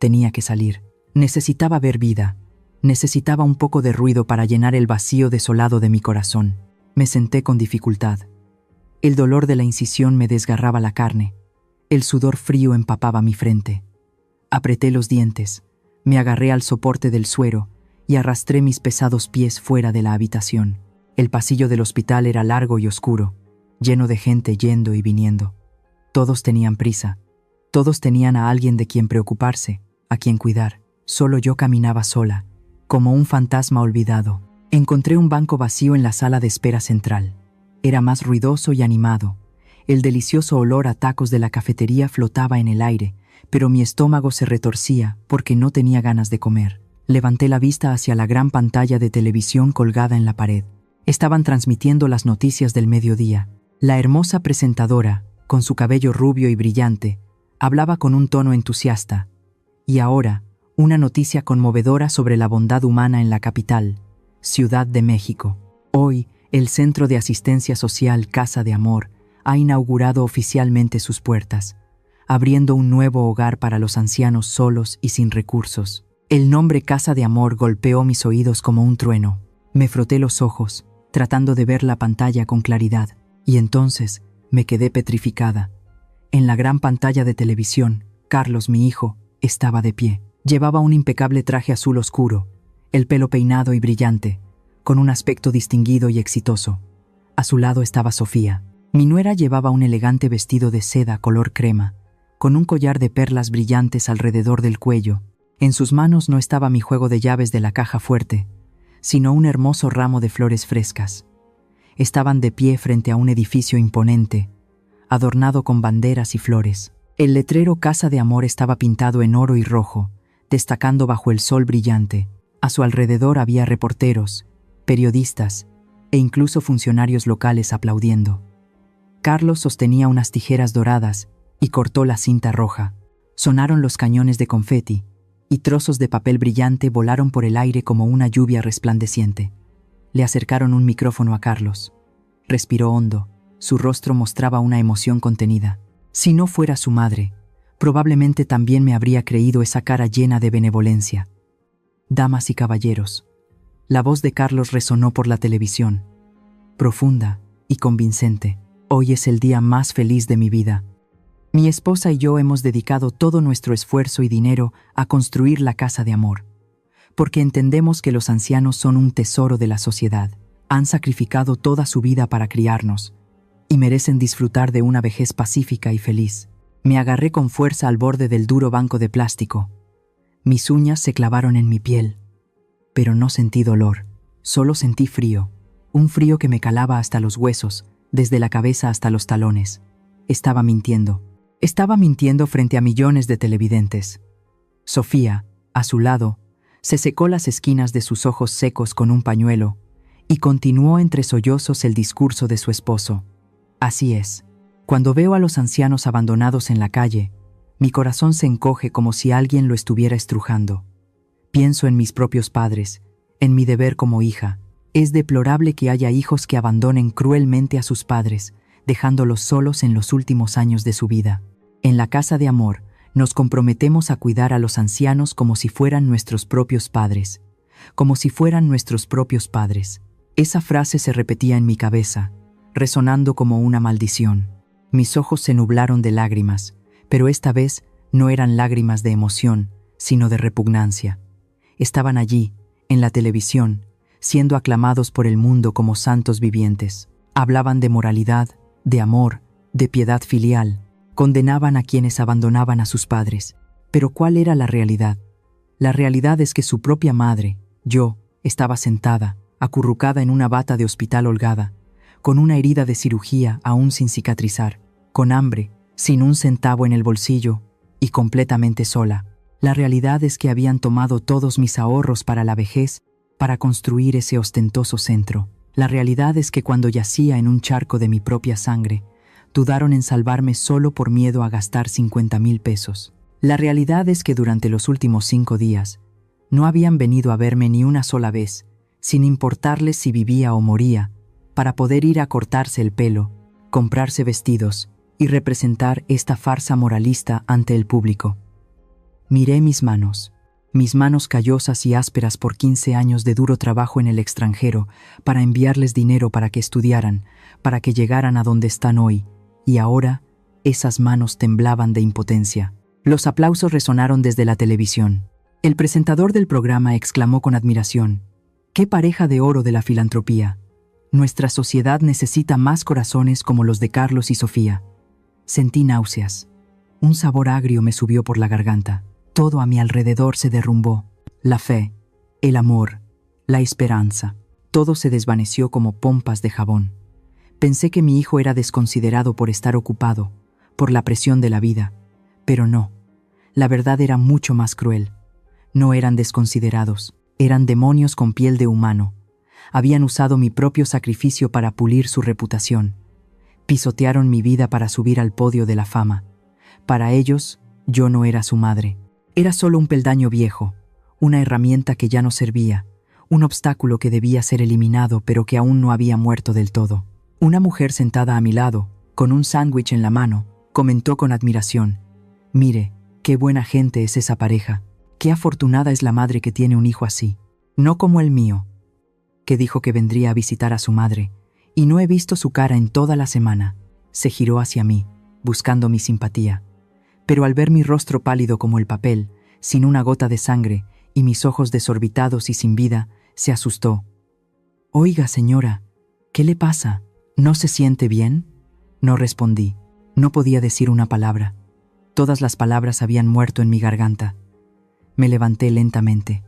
Tenía que salir. Necesitaba ver vida. Necesitaba un poco de ruido para llenar el vacío desolado de mi corazón. Me senté con dificultad. El dolor de la incisión me desgarraba la carne. El sudor frío empapaba mi frente. Apreté los dientes, me agarré al soporte del suero y arrastré mis pesados pies fuera de la habitación. El pasillo del hospital era largo y oscuro, lleno de gente yendo y viniendo. Todos tenían prisa. Todos tenían a alguien de quien preocuparse, a quien cuidar. Solo yo caminaba sola, como un fantasma olvidado. Encontré un banco vacío en la sala de espera central. Era más ruidoso y animado. El delicioso olor a tacos de la cafetería flotaba en el aire, pero mi estómago se retorcía porque no tenía ganas de comer. Levanté la vista hacia la gran pantalla de televisión colgada en la pared. Estaban transmitiendo las noticias del mediodía. La hermosa presentadora, con su cabello rubio y brillante, hablaba con un tono entusiasta. Y ahora, una noticia conmovedora sobre la bondad humana en la capital, Ciudad de México. Hoy, el Centro de Asistencia Social Casa de Amor ha inaugurado oficialmente sus puertas, abriendo un nuevo hogar para los ancianos solos y sin recursos. El nombre Casa de Amor golpeó mis oídos como un trueno. Me froté los ojos, tratando de ver la pantalla con claridad, y entonces me quedé petrificada. En la gran pantalla de televisión, Carlos, mi hijo, estaba de pie. Llevaba un impecable traje azul oscuro, el pelo peinado y brillante, con un aspecto distinguido y exitoso. A su lado estaba Sofía. Mi nuera llevaba un elegante vestido de seda color crema, con un collar de perlas brillantes alrededor del cuello. En sus manos no estaba mi juego de llaves de la caja fuerte, sino un hermoso ramo de flores frescas. Estaban de pie frente a un edificio imponente, adornado con banderas y flores. El letrero Casa de Amor estaba pintado en oro y rojo, destacando bajo el sol brillante. A su alrededor había reporteros, periodistas e incluso funcionarios locales aplaudiendo. Carlos sostenía unas tijeras doradas y cortó la cinta roja. Sonaron los cañones de confeti, y trozos de papel brillante volaron por el aire como una lluvia resplandeciente. Le acercaron un micrófono a Carlos. Respiró hondo. Su rostro mostraba una emoción contenida. Si no fuera su madre, probablemente también me habría creído esa cara llena de benevolencia. Damas y caballeros, la voz de Carlos resonó por la televisión, profunda y convincente. Hoy es el día más feliz de mi vida. Mi esposa y yo hemos dedicado todo nuestro esfuerzo y dinero a construir la Casa de Amor, porque entendemos que los ancianos son un tesoro de la sociedad. Han sacrificado toda su vida para criarnos y merecen disfrutar de una vejez pacífica y feliz. Me agarré con fuerza al borde del duro banco de plástico. Mis uñas se clavaron en mi piel, pero no sentí dolor, solo sentí frío, un frío que me calaba hasta los huesos, desde la cabeza hasta los talones. Estaba mintiendo. Estaba mintiendo frente a millones de televidentes. Sofía, a su lado, se secó las esquinas de sus ojos secos con un pañuelo y continuó entre sollozos el discurso de su esposo. Así es. Cuando veo a los ancianos abandonados en la calle, mi corazón se encoge como si alguien lo estuviera estrujando. Pienso en mis propios padres, en mi deber como hija. Es deplorable que haya hijos que abandonen cruelmente a sus padres, dejándolos solos en los últimos años de su vida. En la Casa de Amor, nos comprometemos a cuidar a los ancianos como si fueran nuestros propios padres. Como si fueran nuestros propios padres. Esa frase se repetía en mi cabeza, resonando como una maldición. Mis ojos se nublaron de lágrimas, pero esta vez no eran lágrimas de emoción, sino de repugnancia. Estaban allí, en la televisión, siendo aclamados por el mundo como santos vivientes. Hablaban de moralidad, de amor, de piedad filial. Condenaban a quienes abandonaban a sus padres. Pero ¿cuál era la realidad? La realidad es que su propia madre, yo, estaba sentada, acurrucada en una bata de hospital holgada, con una herida de cirugía aún sin cicatrizar, con hambre, sin un centavo en el bolsillo y completamente sola. La realidad es que habían tomado todos mis ahorros para la vejez para construir ese ostentoso centro. La realidad es que cuando yacía en un charco de mi propia sangre, Dudaron en salvarme solo por miedo a gastar 50,000 pesos. La realidad es que durante los últimos 5 días no habían venido a verme ni una sola vez, sin importarles si vivía o moría, para poder ir a cortarse el pelo, comprarse vestidos y representar esta farsa moralista ante el público. Miré mis manos callosas y ásperas por 15 años de duro trabajo en el extranjero para enviarles dinero para que estudiaran, para que llegaran a donde están hoy, y ahora esas manos temblaban de impotencia. Los aplausos resonaron desde la televisión. El presentador del programa exclamó con admiración: ¡Qué pareja de oro de la filantropía! Nuestra sociedad necesita más corazones como los de Carlos y Sofía. Sentí náuseas. Un sabor agrio me subió por la garganta. Todo a mi alrededor se derrumbó. La fe, el amor, la esperanza. Todo se desvaneció como pompas de jabón. Pensé que mi hijo era desconsiderado por estar ocupado, por la presión de la vida. Pero no. La verdad era mucho más cruel. No eran desconsiderados. Eran demonios con piel de humano. Habían usado mi propio sacrificio para pulir su reputación. Pisotearon mi vida para subir al podio de la fama. Para ellos, yo no era su madre. Era solo un peldaño viejo, una herramienta que ya no servía, un obstáculo que debía ser eliminado pero que aún no había muerto del todo. Una mujer sentada a mi lado, con un sándwich en la mano, comentó con admiración: «Mire, qué buena gente es esa pareja. Qué afortunada es la madre que tiene un hijo así. No como el mío», que dijo que vendría a visitar a su madre, y no he visto su cara en toda la semana. Se giró hacia mí, buscando mi simpatía. Pero al ver mi rostro pálido como el papel, sin una gota de sangre, y mis ojos desorbitados y sin vida, se asustó. «Oiga, señora, ¿qué le pasa? ¿No se siente bien?». No respondí. No podía decir una palabra. Todas las palabras habían muerto en mi garganta. Me levanté lentamente.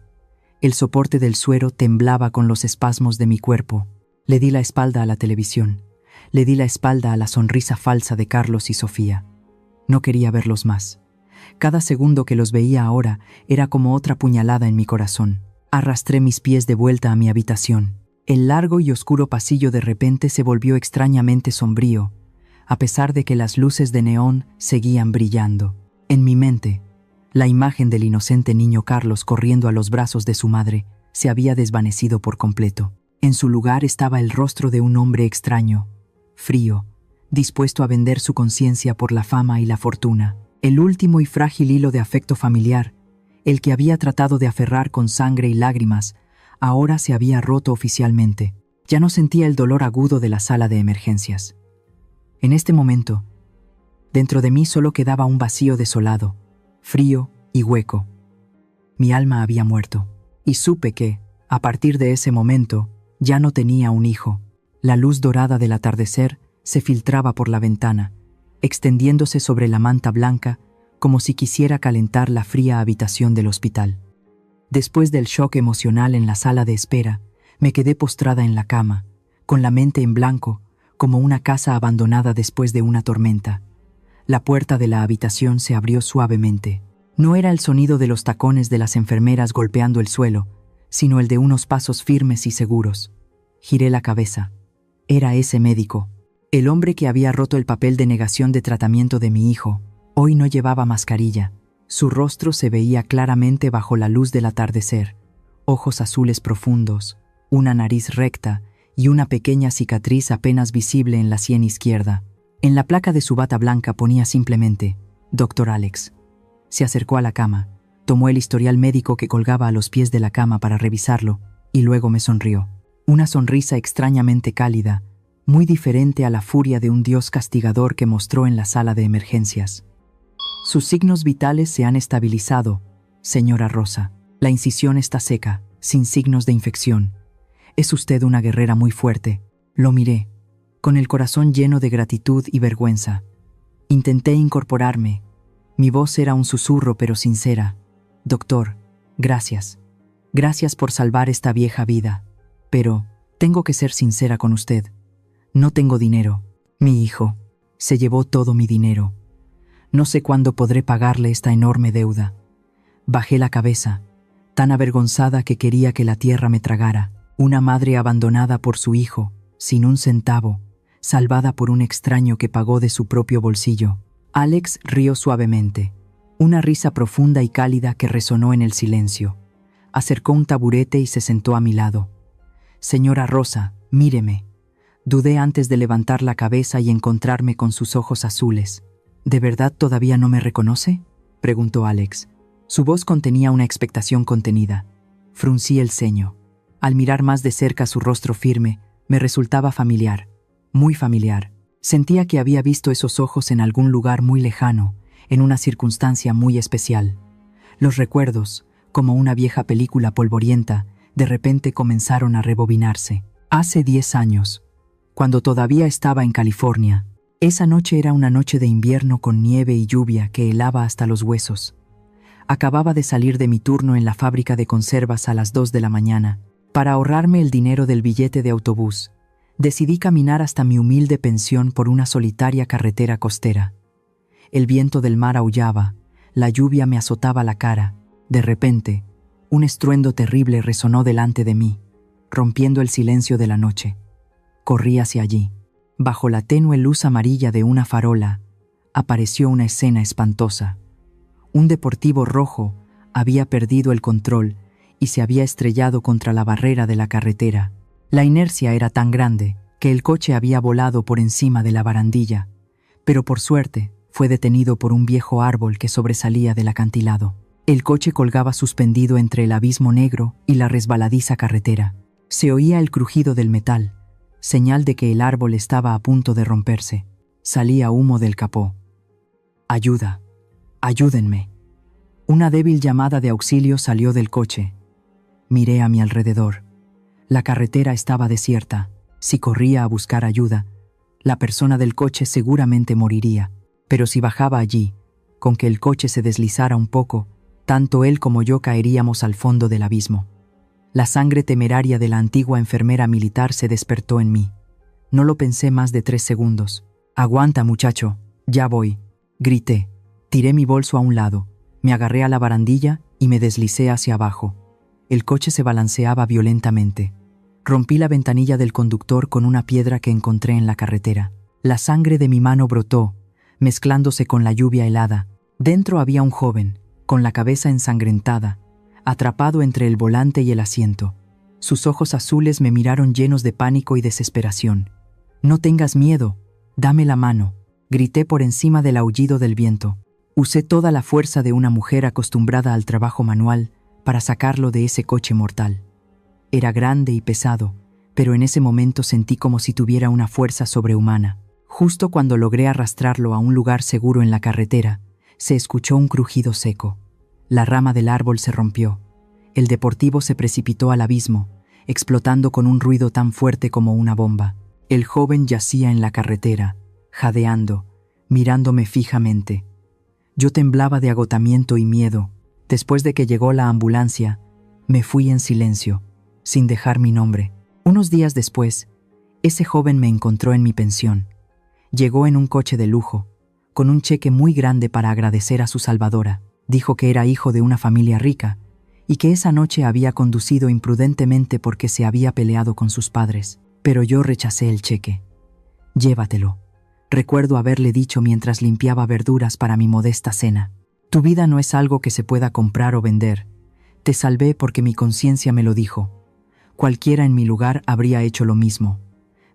El soporte del suero temblaba con los espasmos de mi cuerpo. Le di la espalda a la televisión. Le di la espalda a la sonrisa falsa de Carlos y Sofía. No quería verlos más. Cada segundo que los veía ahora era como otra puñalada en mi corazón. Arrastré mis pies de vuelta a mi habitación. El largo y oscuro pasillo de repente se volvió extrañamente sombrío, a pesar de que las luces de neón seguían brillando. En mi mente, la imagen del inocente niño Carlos corriendo a los brazos de su madre se había desvanecido por completo. En su lugar estaba el rostro de un hombre extraño, frío, dispuesto a vender su conciencia por la fama y la fortuna. El último y frágil hilo de afecto familiar, el que había tratado de aferrar con sangre y lágrimas, ahora se había roto oficialmente. Ya no sentía el dolor agudo de la sala de emergencias. En este momento, dentro de mí solo quedaba un vacío desolado, frío y hueco. Mi alma había muerto, y supe que, a partir de ese momento, ya no tenía un hijo. La luz dorada del atardecer se filtraba por la ventana, extendiéndose sobre la manta blanca como si quisiera calentar la fría habitación del hospital. Después del shock emocional en la sala de espera, me quedé postrada en la cama, con la mente en blanco, como una casa abandonada después de una tormenta. La puerta de la habitación se abrió suavemente. No era el sonido de los tacones de las enfermeras golpeando el suelo, sino el de unos pasos firmes y seguros. Giré la cabeza. Era ese médico. El hombre que había roto el papel de negación de tratamiento de mi hijo. Hoy no llevaba mascarilla. Su rostro se veía claramente bajo la luz del atardecer. Ojos azules profundos, una nariz recta y una pequeña cicatriz apenas visible en la sien izquierda. En la placa de su bata blanca ponía simplemente «Dr. Alex». Se acercó a la cama, tomó el historial médico que colgaba a los pies de la cama para revisarlo y luego me sonrió. Una sonrisa extrañamente cálida, muy diferente a la furia de un dios castigador que mostró en la sala de emergencias. «Sus signos vitales se han estabilizado, señora Rosa. La incisión está seca, sin signos de infección. Es usted una guerrera muy fuerte». Lo miré, con el corazón lleno de gratitud y vergüenza. Intenté incorporarme. Mi voz era un susurro pero sincera. «Doctor, gracias. Gracias por salvar esta vieja vida. Pero tengo que ser sincera con usted. No tengo dinero. Mi hijo se llevó todo mi dinero. No sé cuándo podré pagarle esta enorme deuda». Bajé la cabeza, tan avergonzada que quería que la tierra me tragara. Una madre abandonada por su hijo, sin un centavo, salvada por un extraño que pagó de su propio bolsillo. Alex rió suavemente, una risa profunda y cálida que resonó en el silencio. Acercó un taburete y se sentó a mi lado. «Señora Rosa, míreme». Dudé antes de levantar la cabeza y encontrarme con sus ojos azules. «¿De verdad todavía no me reconoce?», preguntó Alex. Su voz contenía una expectación contenida. Fruncí el ceño. Al mirar más de cerca su rostro firme, me resultaba familiar, muy familiar. Sentía que había visto esos ojos en algún lugar muy lejano, en una circunstancia muy especial. Los recuerdos, como una vieja película polvorienta, de repente comenzaron a rebobinarse. Hace 10 años, cuando todavía estaba en California. Esa noche era una noche de invierno con nieve y lluvia que helaba hasta los huesos. Acababa de salir de mi turno en la fábrica de conservas a las 2 de la mañana. Para ahorrarme el dinero del billete de autobús, decidí caminar hasta mi humilde pensión por una solitaria carretera costera. El viento del mar aullaba, la lluvia me azotaba la cara. De repente, un estruendo terrible resonó delante de mí, rompiendo el silencio de la noche. Corrí hacia allí. Bajo la tenue luz amarilla de una farola, apareció una escena espantosa. Un deportivo rojo había perdido el control y se había estrellado contra la barrera de la carretera. La inercia era tan grande que el coche había volado por encima de la barandilla, pero por suerte fue detenido por un viejo árbol que sobresalía del acantilado. El coche colgaba suspendido entre el abismo negro y la resbaladiza carretera. Se oía el crujido del metal, señal de que el árbol estaba a punto de romperse. Salía humo del capó. «Ayuda, ayúdenme». Una débil llamada de auxilio salió del coche. Miré a mi alrededor. La carretera estaba desierta. Si corría a buscar ayuda, la persona del coche seguramente moriría. Pero si bajaba allí, con que el coche se deslizara un poco, tanto él como yo caeríamos al fondo del abismo. La sangre temeraria de la antigua enfermera militar se despertó en mí. No lo pensé más de 3 segundos. «Aguanta, muchacho, ya voy», grité. Tiré mi bolso a un lado, me agarré a la barandilla y me deslicé hacia abajo. El coche se balanceaba violentamente. Rompí la ventanilla del conductor con una piedra que encontré en la carretera. La sangre de mi mano brotó, mezclándose con la lluvia helada. Dentro había un joven, con la cabeza ensangrentada, atrapado entre el volante y el asiento. Sus ojos azules me miraron llenos de pánico y desesperación. «No tengas miedo, dame la mano», grité por encima del aullido del viento. Usé toda la fuerza de una mujer acostumbrada al trabajo manual para sacarlo de ese coche mortal. Era grande y pesado, pero en ese momento sentí como si tuviera una fuerza sobrehumana. Justo cuando logré arrastrarlo a un lugar seguro en la carretera, se escuchó un crujido seco. La rama del árbol se rompió. El deportivo se precipitó al abismo, explotando con un ruido tan fuerte como una bomba. El joven yacía en la carretera, jadeando, mirándome fijamente. Yo temblaba de agotamiento y miedo. Después de que llegó la ambulancia, me fui en silencio, sin dejar mi nombre. Unos días después, ese joven me encontró en mi pensión. Llegó en un coche de lujo, con un cheque muy grande para agradecer a su salvadora. Dijo que era hijo de una familia rica y que esa noche había conducido imprudentemente porque se había peleado con sus padres. Pero yo rechacé el cheque. «Llévatelo», recuerdo haberle dicho mientras limpiaba verduras para mi modesta cena. «Tu vida no es algo que se pueda comprar o vender. Te salvé porque mi conciencia me lo dijo. Cualquiera en mi lugar habría hecho lo mismo.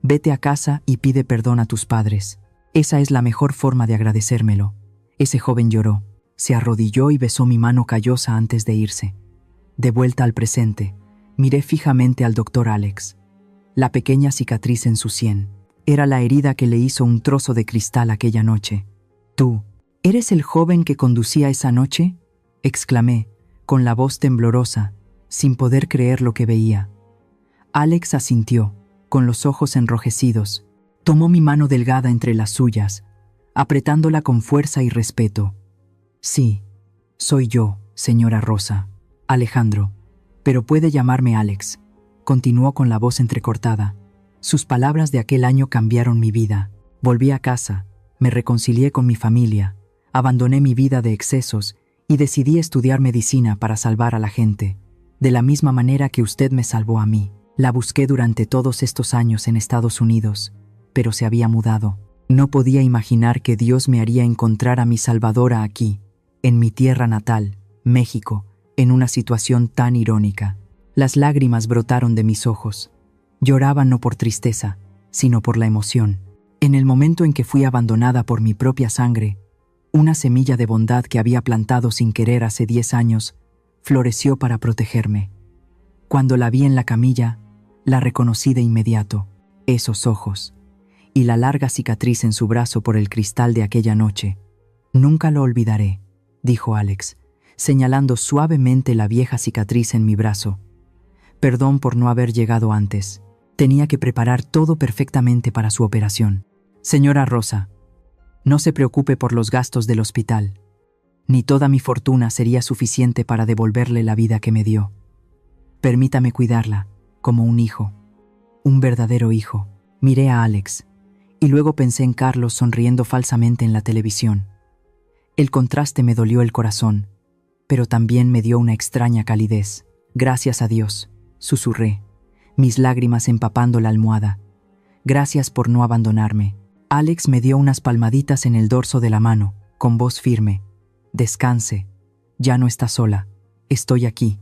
Vete a casa y pide perdón a tus padres. Esa es la mejor forma de agradecérmelo». Ese joven lloró, se arrodilló y besó mi mano callosa antes de irse. De vuelta al presente, miré fijamente al doctor Alex. La pequeña cicatriz en su sien era la herida que le hizo un trozo de cristal aquella noche. «¿Tú eres el joven que conducía esa noche?», exclamé, con la voz temblorosa, sin poder creer lo que veía. Alex asintió, con los ojos enrojecidos. Tomó mi mano delgada entre las suyas, apretándola con fuerza y respeto. «Sí, soy yo, señora Rosa. Alejandro, pero puede llamarme Alex», continuó con la voz entrecortada. Sus palabras de aquel año cambiaron mi vida. Volví a casa, me reconcilié con mi familia, abandoné mi vida de excesos y decidí estudiar medicina para salvar a la gente, de la misma manera que usted me salvó a mí. La busqué durante todos estos años en Estados Unidos, pero se había mudado. No podía imaginar que Dios me haría encontrar a mi Salvadora aquí, en mi tierra natal, México, en una situación tan irónica. Las lágrimas brotaron de mis ojos. Lloraba no por tristeza, sino por la emoción. En el momento en que fui abandonada por mi propia sangre, una semilla de bondad que había plantado sin querer hace 10 años, floreció para protegerme. Cuando la vi en la camilla, la reconocí de inmediato. Esos ojos y la larga cicatriz en su brazo por el cristal de aquella noche. Nunca lo olvidaré, dijo Alex, señalando suavemente la vieja cicatriz en mi brazo. Perdón por no haber llegado antes. Tenía que preparar todo perfectamente para su operación. Señora Rosa, no se preocupe por los gastos del hospital. Ni toda mi fortuna sería suficiente para devolverle la vida que me dio. Permítame cuidarla, como un hijo. Un verdadero hijo. Miré a Alex, y luego pensé en Carlos sonriendo falsamente en la televisión. El contraste me dolió el corazón, pero también me dio una extraña calidez. Gracias a Dios, susurré, mis lágrimas empapando la almohada. Gracias por no abandonarme. Alex me dio unas palmaditas en el dorso de la mano, con voz firme. Descanse, ya no está sola, estoy aquí.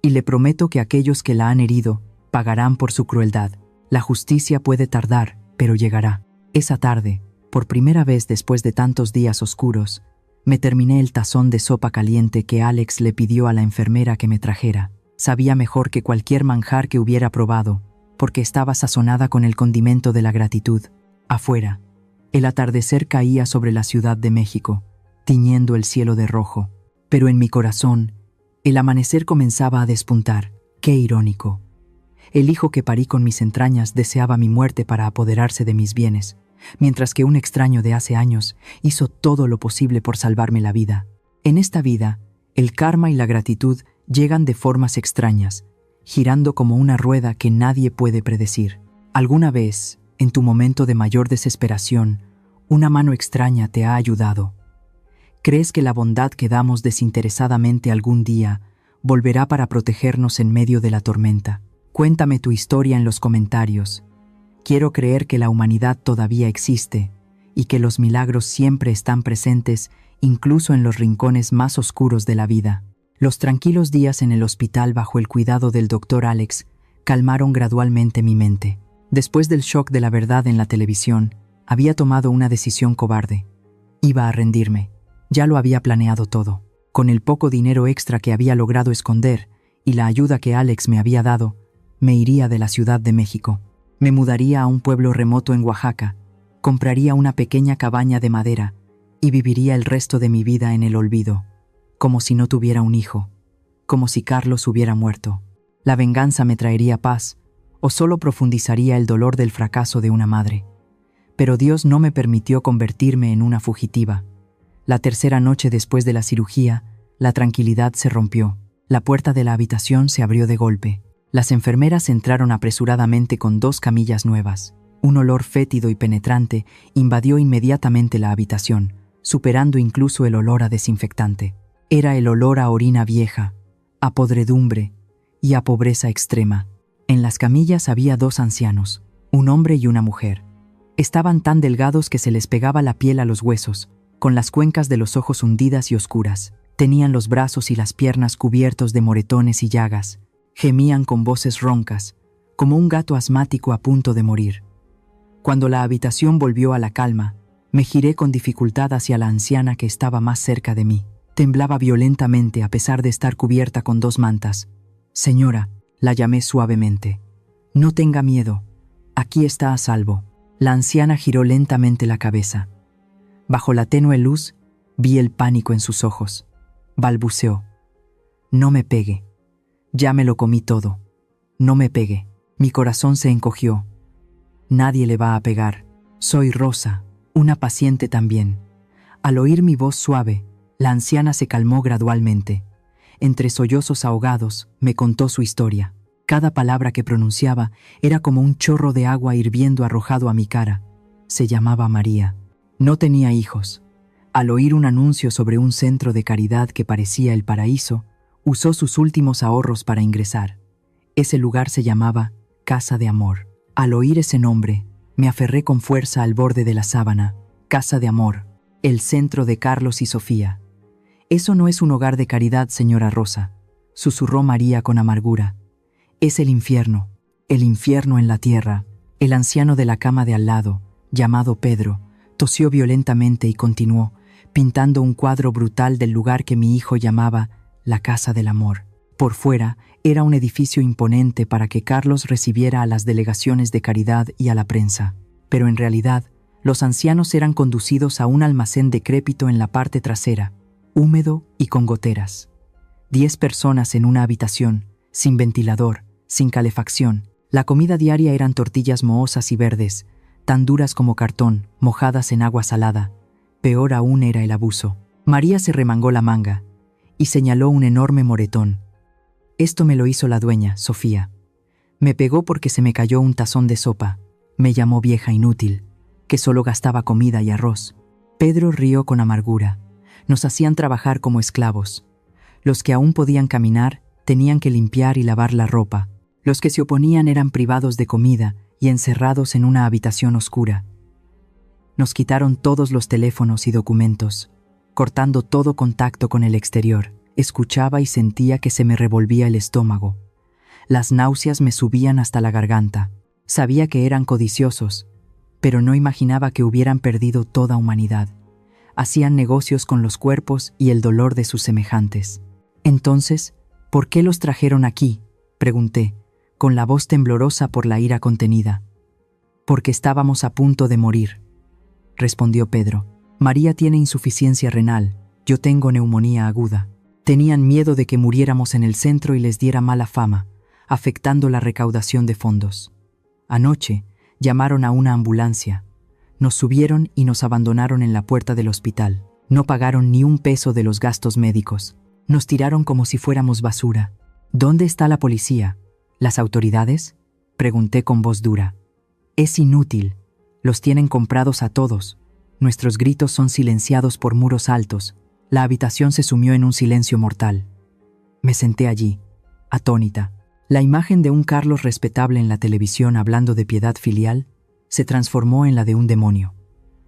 Y le prometo que aquellos que la han herido pagarán por su crueldad. La justicia puede tardar, pero llegará. Esa tarde, por primera vez después de tantos días oscuros, me terminé el tazón de sopa caliente que Alex le pidió a la enfermera que me trajera. Sabía mejor que cualquier manjar que hubiera probado, porque estaba sazonada con el condimento de la gratitud. Afuera, el atardecer caía sobre la Ciudad de México, tiñendo el cielo de rojo. Pero en mi corazón, el amanecer comenzaba a despuntar. ¡Qué irónico! El hijo que parí con mis entrañas deseaba mi muerte para apoderarse de mis bienes, mientras que un extraño de hace años hizo todo lo posible por salvarme la vida. En esta vida, el karma y la gratitud llegan de formas extrañas, girando como una rueda que nadie puede predecir. ¿Alguna vez, en tu momento de mayor desesperación, una mano extraña te ha ayudado? ¿Crees que la bondad que damos desinteresadamente algún día volverá para protegernos en medio de la tormenta? Cuéntame tu historia en los comentarios. Quiero creer que la humanidad todavía existe y que los milagros siempre están presentes, incluso en los rincones más oscuros de la vida. Los tranquilos días en el hospital bajo el cuidado del doctor Alex calmaron gradualmente mi mente. Después del shock de la verdad en la televisión, había tomado una decisión cobarde. Iba a rendirme. Ya lo había planeado todo. Con el poco dinero extra que había logrado esconder y la ayuda que Alex me había dado, me iría de la Ciudad de México. Me mudaría a un pueblo remoto en Oaxaca, compraría una pequeña cabaña de madera y viviría el resto de mi vida en el olvido, como si no tuviera un hijo, como si Carlos hubiera muerto. La venganza me traería paz, o solo profundizaría el dolor del fracaso de una madre. Pero Dios no me permitió convertirme en una fugitiva. La tercera noche después de la cirugía, la tranquilidad se rompió. La puerta de la habitación se abrió de golpe. Las enfermeras entraron apresuradamente con 2 camillas nuevas. Un olor fétido y penetrante invadió inmediatamente la habitación, superando incluso el olor a desinfectante. Era el olor a orina vieja, a podredumbre y a pobreza extrema. En las camillas había 2 ancianos, un hombre y una mujer. Estaban tan delgados que se les pegaba la piel a los huesos, con las cuencas de los ojos hundidas y oscuras. Tenían los brazos y las piernas cubiertos de moretones y llagas. Gemían con voces roncas, como un gato asmático a punto de morir. Cuando la habitación volvió a la calma, me giré con dificultad hacia la anciana que estaba más cerca de mí. Temblaba violentamente a pesar de estar cubierta con 2 mantas. «Señora», la llamé suavemente. «No tenga miedo. Aquí está a salvo». La anciana giró lentamente la cabeza. Bajo la tenue luz, vi el pánico en sus ojos. Balbuceó. «No me pegue. Ya me lo comí todo. No me pegue». Mi corazón se encogió. Nadie le va a pegar. Soy Rosa, una paciente también. Al oír mi voz suave, la anciana se calmó gradualmente. Entre sollozos ahogados, me contó su historia. Cada palabra que pronunciaba era como un chorro de agua hirviendo arrojado a mi cara. Se llamaba María. No tenía hijos. Al oír un anuncio sobre un centro de caridad que parecía el paraíso, usó sus últimos ahorros para ingresar. Ese lugar se llamaba Casa de Amor. Al oír ese nombre, Me aferré con fuerza al borde de la sábana. Casa de amor, el centro de Carlos y Sofía. Eso no es un hogar de caridad, señora Rosa, susurró María con amargura. Es el infierno en la tierra. El anciano de la cama de al lado, llamado Pedro, tosió violentamente y continuó, pintando un cuadro brutal del lugar que mi hijo llamaba la Casa del Amor. Por fuera, era un edificio imponente para que Carlos recibiera a las delegaciones de caridad y a la prensa. Pero en realidad, los ancianos eran conducidos a un almacén decrépito en la parte trasera, húmedo y con goteras. 10 personas en una habitación, sin ventilador, sin calefacción. La comida diaria eran tortillas mohosas y verdes, tan duras como cartón, mojadas en agua salada. Peor aún era el abuso. María se remangó la manga y señaló un enorme moretón. Esto me lo hizo la dueña, Sofía. Me pegó porque se me cayó un tazón de sopa. Me llamó vieja inútil, que solo gastaba comida y arroz. Pedro rió con amargura. Nos hacían trabajar como esclavos. Los que aún podían caminar tenían que limpiar y lavar la ropa. Los que se oponían eran privados de comida y encerrados en una habitación oscura. Nos quitaron todos los teléfonos y documentos, cortando todo contacto con el exterior. Escuchaba y sentía que se me revolvía el estómago. Las náuseas me subían hasta la garganta. Sabía que eran codiciosos, pero no imaginaba que hubieran perdido toda humanidad. Hacían negocios con los cuerpos y el dolor de sus semejantes. Entonces, ¿por qué los trajeron aquí?, pregunté, con la voz temblorosa por la ira contenida. Porque estábamos a punto de morir, respondió Pedro. María tiene insuficiencia renal, yo tengo neumonía aguda. Tenían miedo de que muriéramos en el centro y les diera mala fama, afectando la recaudación de fondos. Anoche llamaron a una ambulancia. Nos subieron y nos abandonaron en la puerta del hospital. No pagaron ni un peso de los gastos médicos. Nos tiraron como si fuéramos basura. ¿Dónde está la policía? ¿Las autoridades?, pregunté con voz dura. Es inútil. Los tienen comprados a todos. Nuestros gritos son silenciados por muros altos. La habitación se sumió en un silencio mortal. Me senté allí, atónita. La imagen de un Carlos respetable en la televisión hablando de piedad filial se transformó en la de un demonio.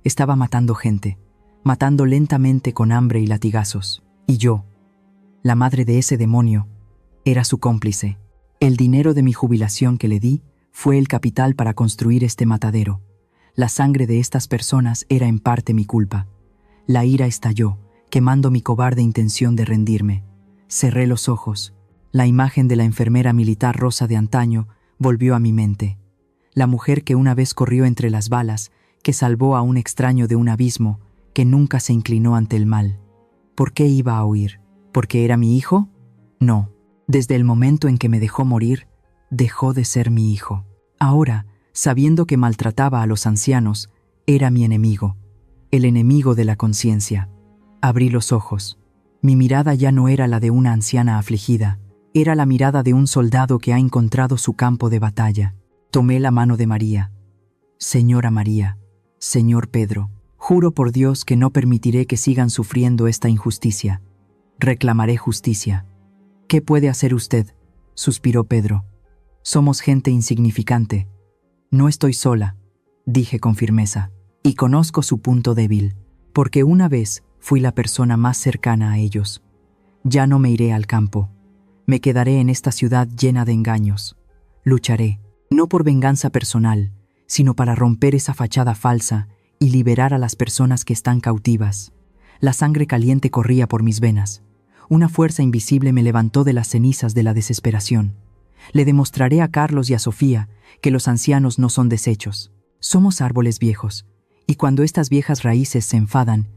Estaba matando gente, matando lentamente con hambre y latigazos. Y yo, la madre de ese demonio, era su cómplice. El dinero de mi jubilación que le di fue el capital para construir este matadero. La sangre de estas personas era en parte mi culpa. La ira estalló, quemando mi cobarde intención de rendirme. Cerré los ojos. La imagen de la enfermera militar rosa de antaño volvió a mi mente. La mujer que una vez corrió entre las balas, que salvó a un extraño de un abismo, que nunca se inclinó ante el mal. ¿Por qué iba a huir? ¿Porque era mi hijo? No. Desde el momento en que me dejó morir, dejó de ser mi hijo. Ahora, sabiendo que maltrataba a los ancianos, era mi enemigo, el enemigo de la conciencia. Abrí los ojos. Mi mirada ya no era la de una anciana afligida, era la mirada de un soldado que ha encontrado su campo de batalla. Tomé la mano de María. Señora María, señor Pedro, juro por Dios que no permitiré que sigan sufriendo esta injusticia. Reclamaré justicia. ¿Qué puede hacer usted?, suspiró Pedro. Somos gente insignificante. No estoy sola, dije con firmeza, y conozco su punto débil, porque una vez fui la persona más cercana a ellos. Ya no me iré al campo. Me quedaré en esta ciudad llena de engaños. Lucharé, no por venganza personal, sino para romper esa fachada falsa y liberar a las personas que están cautivas. La sangre caliente corría por mis venas. Una fuerza invisible me levantó de las cenizas de la desesperación. Le demostraré a Carlos y a Sofía que los ancianos no son desechos. Somos árboles viejos, y cuando estas viejas raíces se enfadan,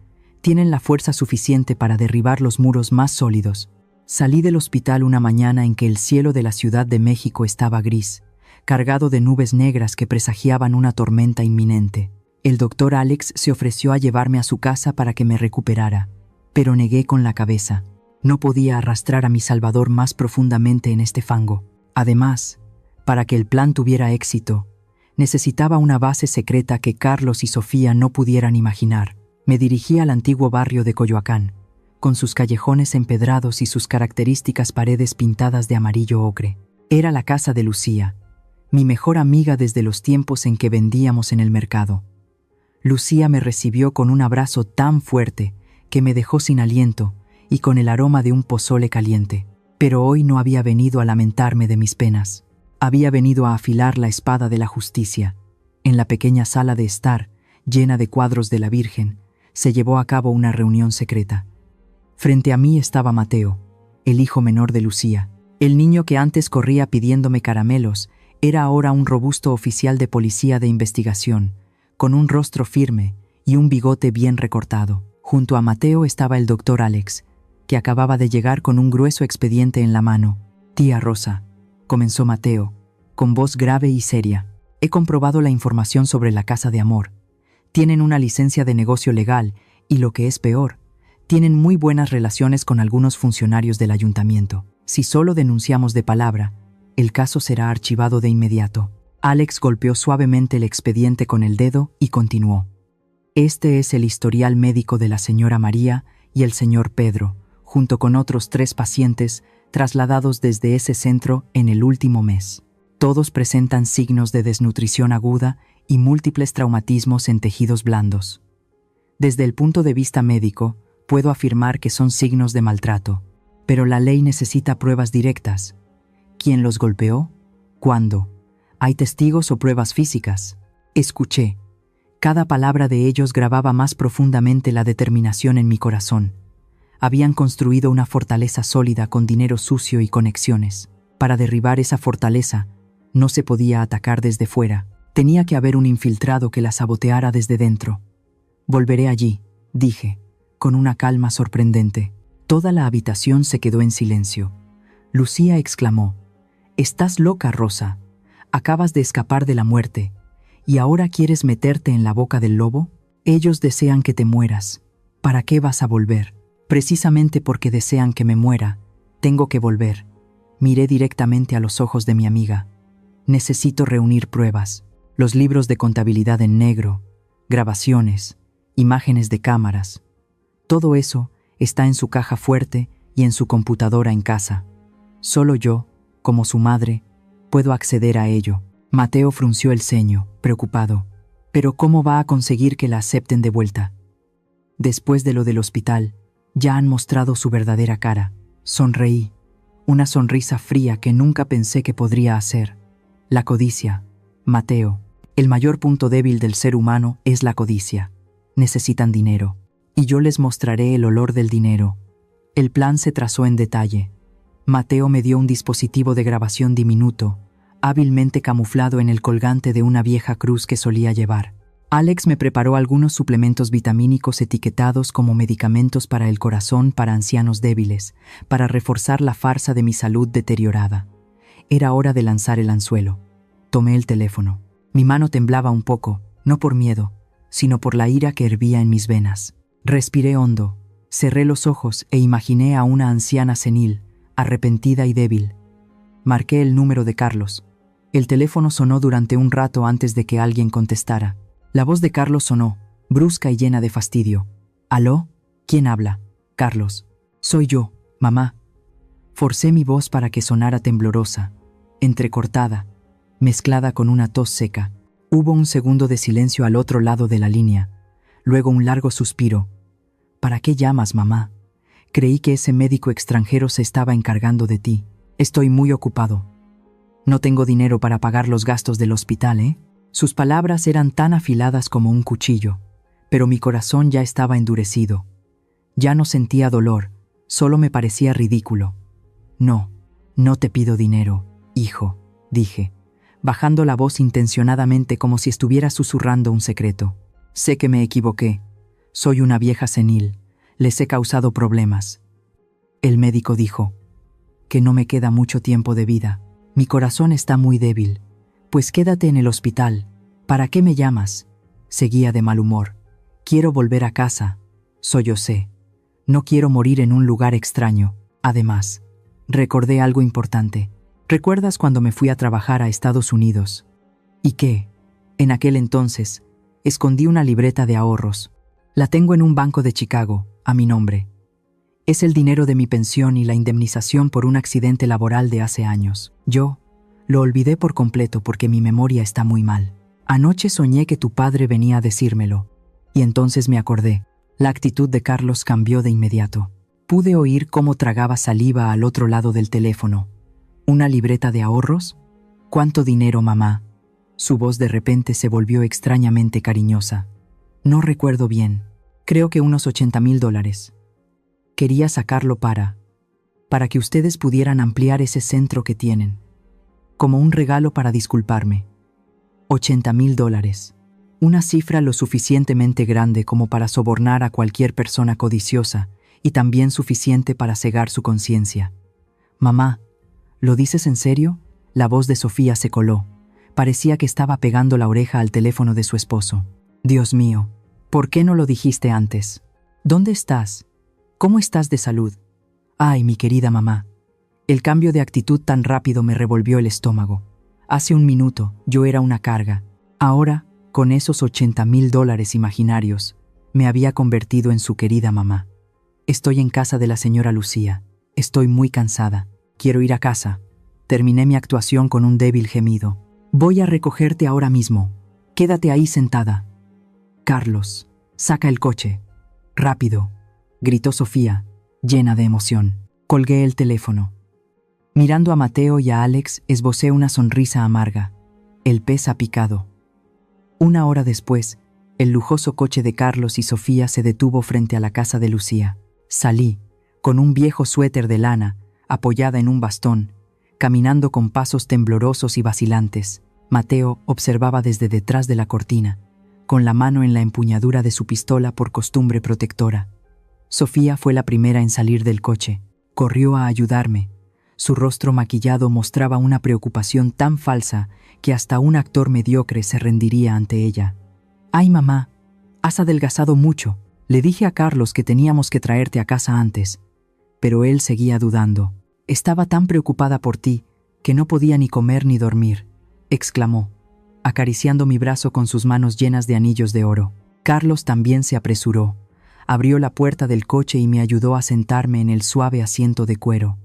tienen la fuerza suficiente para derribar los muros más sólidos. Salí del hospital una mañana en que el cielo de la Ciudad de México estaba gris, cargado de nubes negras que presagiaban una tormenta inminente. El doctor Alex se ofreció a llevarme a su casa para que me recuperara, pero negué con la cabeza. No podía arrastrar a mi Salvador más profundamente en este fango. Además, para que el plan tuviera éxito, necesitaba una base secreta que Carlos y Sofía no pudieran imaginar. Me dirigí al antiguo barrio de Coyoacán, con sus callejones empedrados y sus características paredes pintadas de amarillo ocre. Era la casa de Lucía, mi mejor amiga desde los tiempos en que vendíamos en el mercado. Lucía me recibió con un abrazo tan fuerte que me dejó sin aliento y con el aroma de un pozole caliente. Pero hoy no había venido a lamentarme de mis penas. Había venido a afilar la espada de la justicia. En la pequeña sala de estar, llena de cuadros de la Virgen, se llevó a cabo una reunión secreta. Frente a mí estaba Mateo, el hijo menor de Lucía. El niño que antes corría pidiéndome caramelos era ahora un robusto oficial de policía de investigación, con un rostro firme y un bigote bien recortado. Junto a Mateo estaba el doctor Alex, que acababa de llegar con un grueso expediente en la mano. «Tía Rosa», comenzó Mateo, con voz grave y seria, «he comprobado la información sobre la Casa de Amor. Tienen una licencia de negocio legal y, lo que es peor, tienen muy buenas relaciones con algunos funcionarios del ayuntamiento. Si solo denunciamos de palabra, el caso será archivado de inmediato». Alex golpeó suavemente el expediente con el dedo y continuó. «Este es el historial médico de la señora María y el señor Pedro, junto con otros 3 pacientes trasladados desde ese centro en el último mes. Todos presentan signos de desnutrición aguda y múltiples traumatismos en tejidos blandos. Desde el punto de vista médico, puedo afirmar que son signos de maltrato, pero la ley necesita pruebas directas. ¿Quién los golpeó? ¿Cuándo? ¿Hay testigos o pruebas físicas? Escuché. Cada palabra de ellos grababa más profundamente la determinación en mi corazón. Habían construido una fortaleza sólida con dinero sucio y conexiones. Para derribar esa fortaleza, no se podía atacar desde fuera. Tenía que haber un infiltrado que la saboteara desde dentro. «Volveré allí», dije, con una calma sorprendente. Toda la habitación se quedó en silencio. Lucía exclamó: «Estás loca, Rosa. Acabas de escapar de la muerte. ¿Y ahora quieres meterte en la boca del lobo? Ellos desean que te mueras. ¿Para qué vas a volver?» «Precisamente porque desean que me muera, tengo que volver». Miré directamente a los ojos de mi amiga. «Necesito reunir pruebas. Los libros de contabilidad en negro, grabaciones, imágenes de cámaras. Todo eso está en su caja fuerte y en su computadora en casa. Solo yo, como su madre, puedo acceder a ello». Mateo frunció el ceño, preocupado. «¿Pero cómo va a conseguir que la acepten de vuelta? Después de lo del hospital, ya han mostrado su verdadera cara». Sonreí, una sonrisa fría que nunca pensé que podría hacer. «La codicia, Mateo. El mayor punto débil del ser humano es la codicia. Necesitan dinero. Y yo les mostraré el olor del dinero». El plan se trazó en detalle. Mateo me dio un dispositivo de grabación diminuto, hábilmente camuflado en el colgante de una vieja cruz que solía llevar. Alex me preparó algunos suplementos vitamínicos etiquetados como medicamentos para el corazón para ancianos débiles, para reforzar la farsa de mi salud deteriorada. Era hora de lanzar el anzuelo. Tomé el teléfono. Mi mano temblaba un poco, no por miedo, sino por la ira que hervía en mis venas. Respiré hondo, cerré los ojos e imaginé a una anciana senil, arrepentida y débil. Marqué el número de Carlos. El teléfono sonó durante un rato antes de que alguien contestara. La voz de Carlos sonó, brusca y llena de fastidio. «¿Aló? ¿Quién habla?» «Carlos. Soy yo, mamá». Forcé mi voz para que sonara temblorosa, entrecortada, mezclada con una tos seca. Hubo un segundo de silencio al otro lado de la línea, luego un largo suspiro. «¿Para qué llamas, mamá? Creí que ese médico extranjero se estaba encargando de ti. Estoy muy ocupado. No tengo dinero para pagar los gastos del hospital, ¿eh?» Sus palabras eran tan afiladas como un cuchillo, pero mi corazón ya estaba endurecido. Ya no sentía dolor, solo me parecía ridículo. «No, no te pido dinero, hijo», dije, bajando la voz intencionadamente como si estuviera susurrando un secreto. «Sé que me equivoqué. Soy una vieja senil. Les he causado problemas». El médico dijo que no me queda mucho tiempo de vida. «Mi corazón está muy débil. Pues quédate en el hospital. ¿Para qué me llamas?» Seguía de mal humor. «Quiero volver a casa. Sollocé. No quiero morir en un lugar extraño. Además, recordé algo importante. ¿Recuerdas cuando me fui a trabajar a Estados Unidos? ¿Y qué? En aquel entonces, escondí una libreta de ahorros. La tengo en un banco de Chicago, a mi nombre. Es el dinero de mi pensión y la indemnización por un accidente laboral de hace años. Yo, Lo olvidé por completo porque mi memoria está muy mal. Anoche soñé que tu padre venía a decírmelo. Y entonces me acordé. La actitud de Carlos cambió de inmediato. Pude oír cómo tragaba saliva al otro lado del teléfono. ¿Una libreta de ahorros? ¿Cuánto dinero, mamá? Su voz de repente se volvió extrañamente cariñosa. No recuerdo bien. Creo que unos $80,000. Quería sacarlo para que ustedes pudieran ampliar ese centro que tienen. Como un regalo para disculparme. $80,000. Una cifra lo suficientemente grande como para sobornar a cualquier persona codiciosa y también suficiente para cegar su conciencia. Mamá, ¿lo dices en serio? La voz de Sofía se coló. Parecía que estaba pegando la oreja al teléfono de su esposo. Dios mío, ¿por qué no lo dijiste antes? ¿Dónde estás? ¿Cómo estás de salud? Ay, mi querida mamá. El cambio de actitud tan rápido me revolvió el estómago. Hace un minuto yo era una carga. Ahora, con esos $80,000 imaginarios, me había convertido en su querida mamá. Estoy en casa de la señora Lucía. Estoy muy cansada. Quiero ir a casa. Terminé mi actuación con un débil gemido. Voy a recogerte ahora mismo. Quédate ahí sentada. Carlos, saca el coche. Rápido, gritó Sofía, llena de emoción. Colgué el teléfono. Mirando a Mateo y a Alex, esbocé una sonrisa amarga. El pez ha picado. Una hora después, el lujoso coche de Carlos y Sofía se detuvo frente a la casa de Lucía. Salí, con un viejo suéter de lana, apoyada en un bastón, caminando con pasos temblorosos y vacilantes. Mateo observaba desde detrás de la cortina, con la mano en la empuñadura de su pistola por costumbre protectora. Sofía fue la primera en salir del coche. Corrió a ayudarme. Su rostro maquillado mostraba una preocupación tan falsa que hasta un actor mediocre se rendiría ante ella. «Ay, mamá, has adelgazado mucho. Le dije a Carlos que teníamos que traerte a casa antes». Pero él seguía dudando. «Estaba tan preocupada por ti que no podía ni comer ni dormir», exclamó, acariciando mi brazo con sus manos llenas de anillos de oro. Carlos también se apresuró. Abrió la puerta del coche y me ayudó a sentarme en el suave asiento de cuero.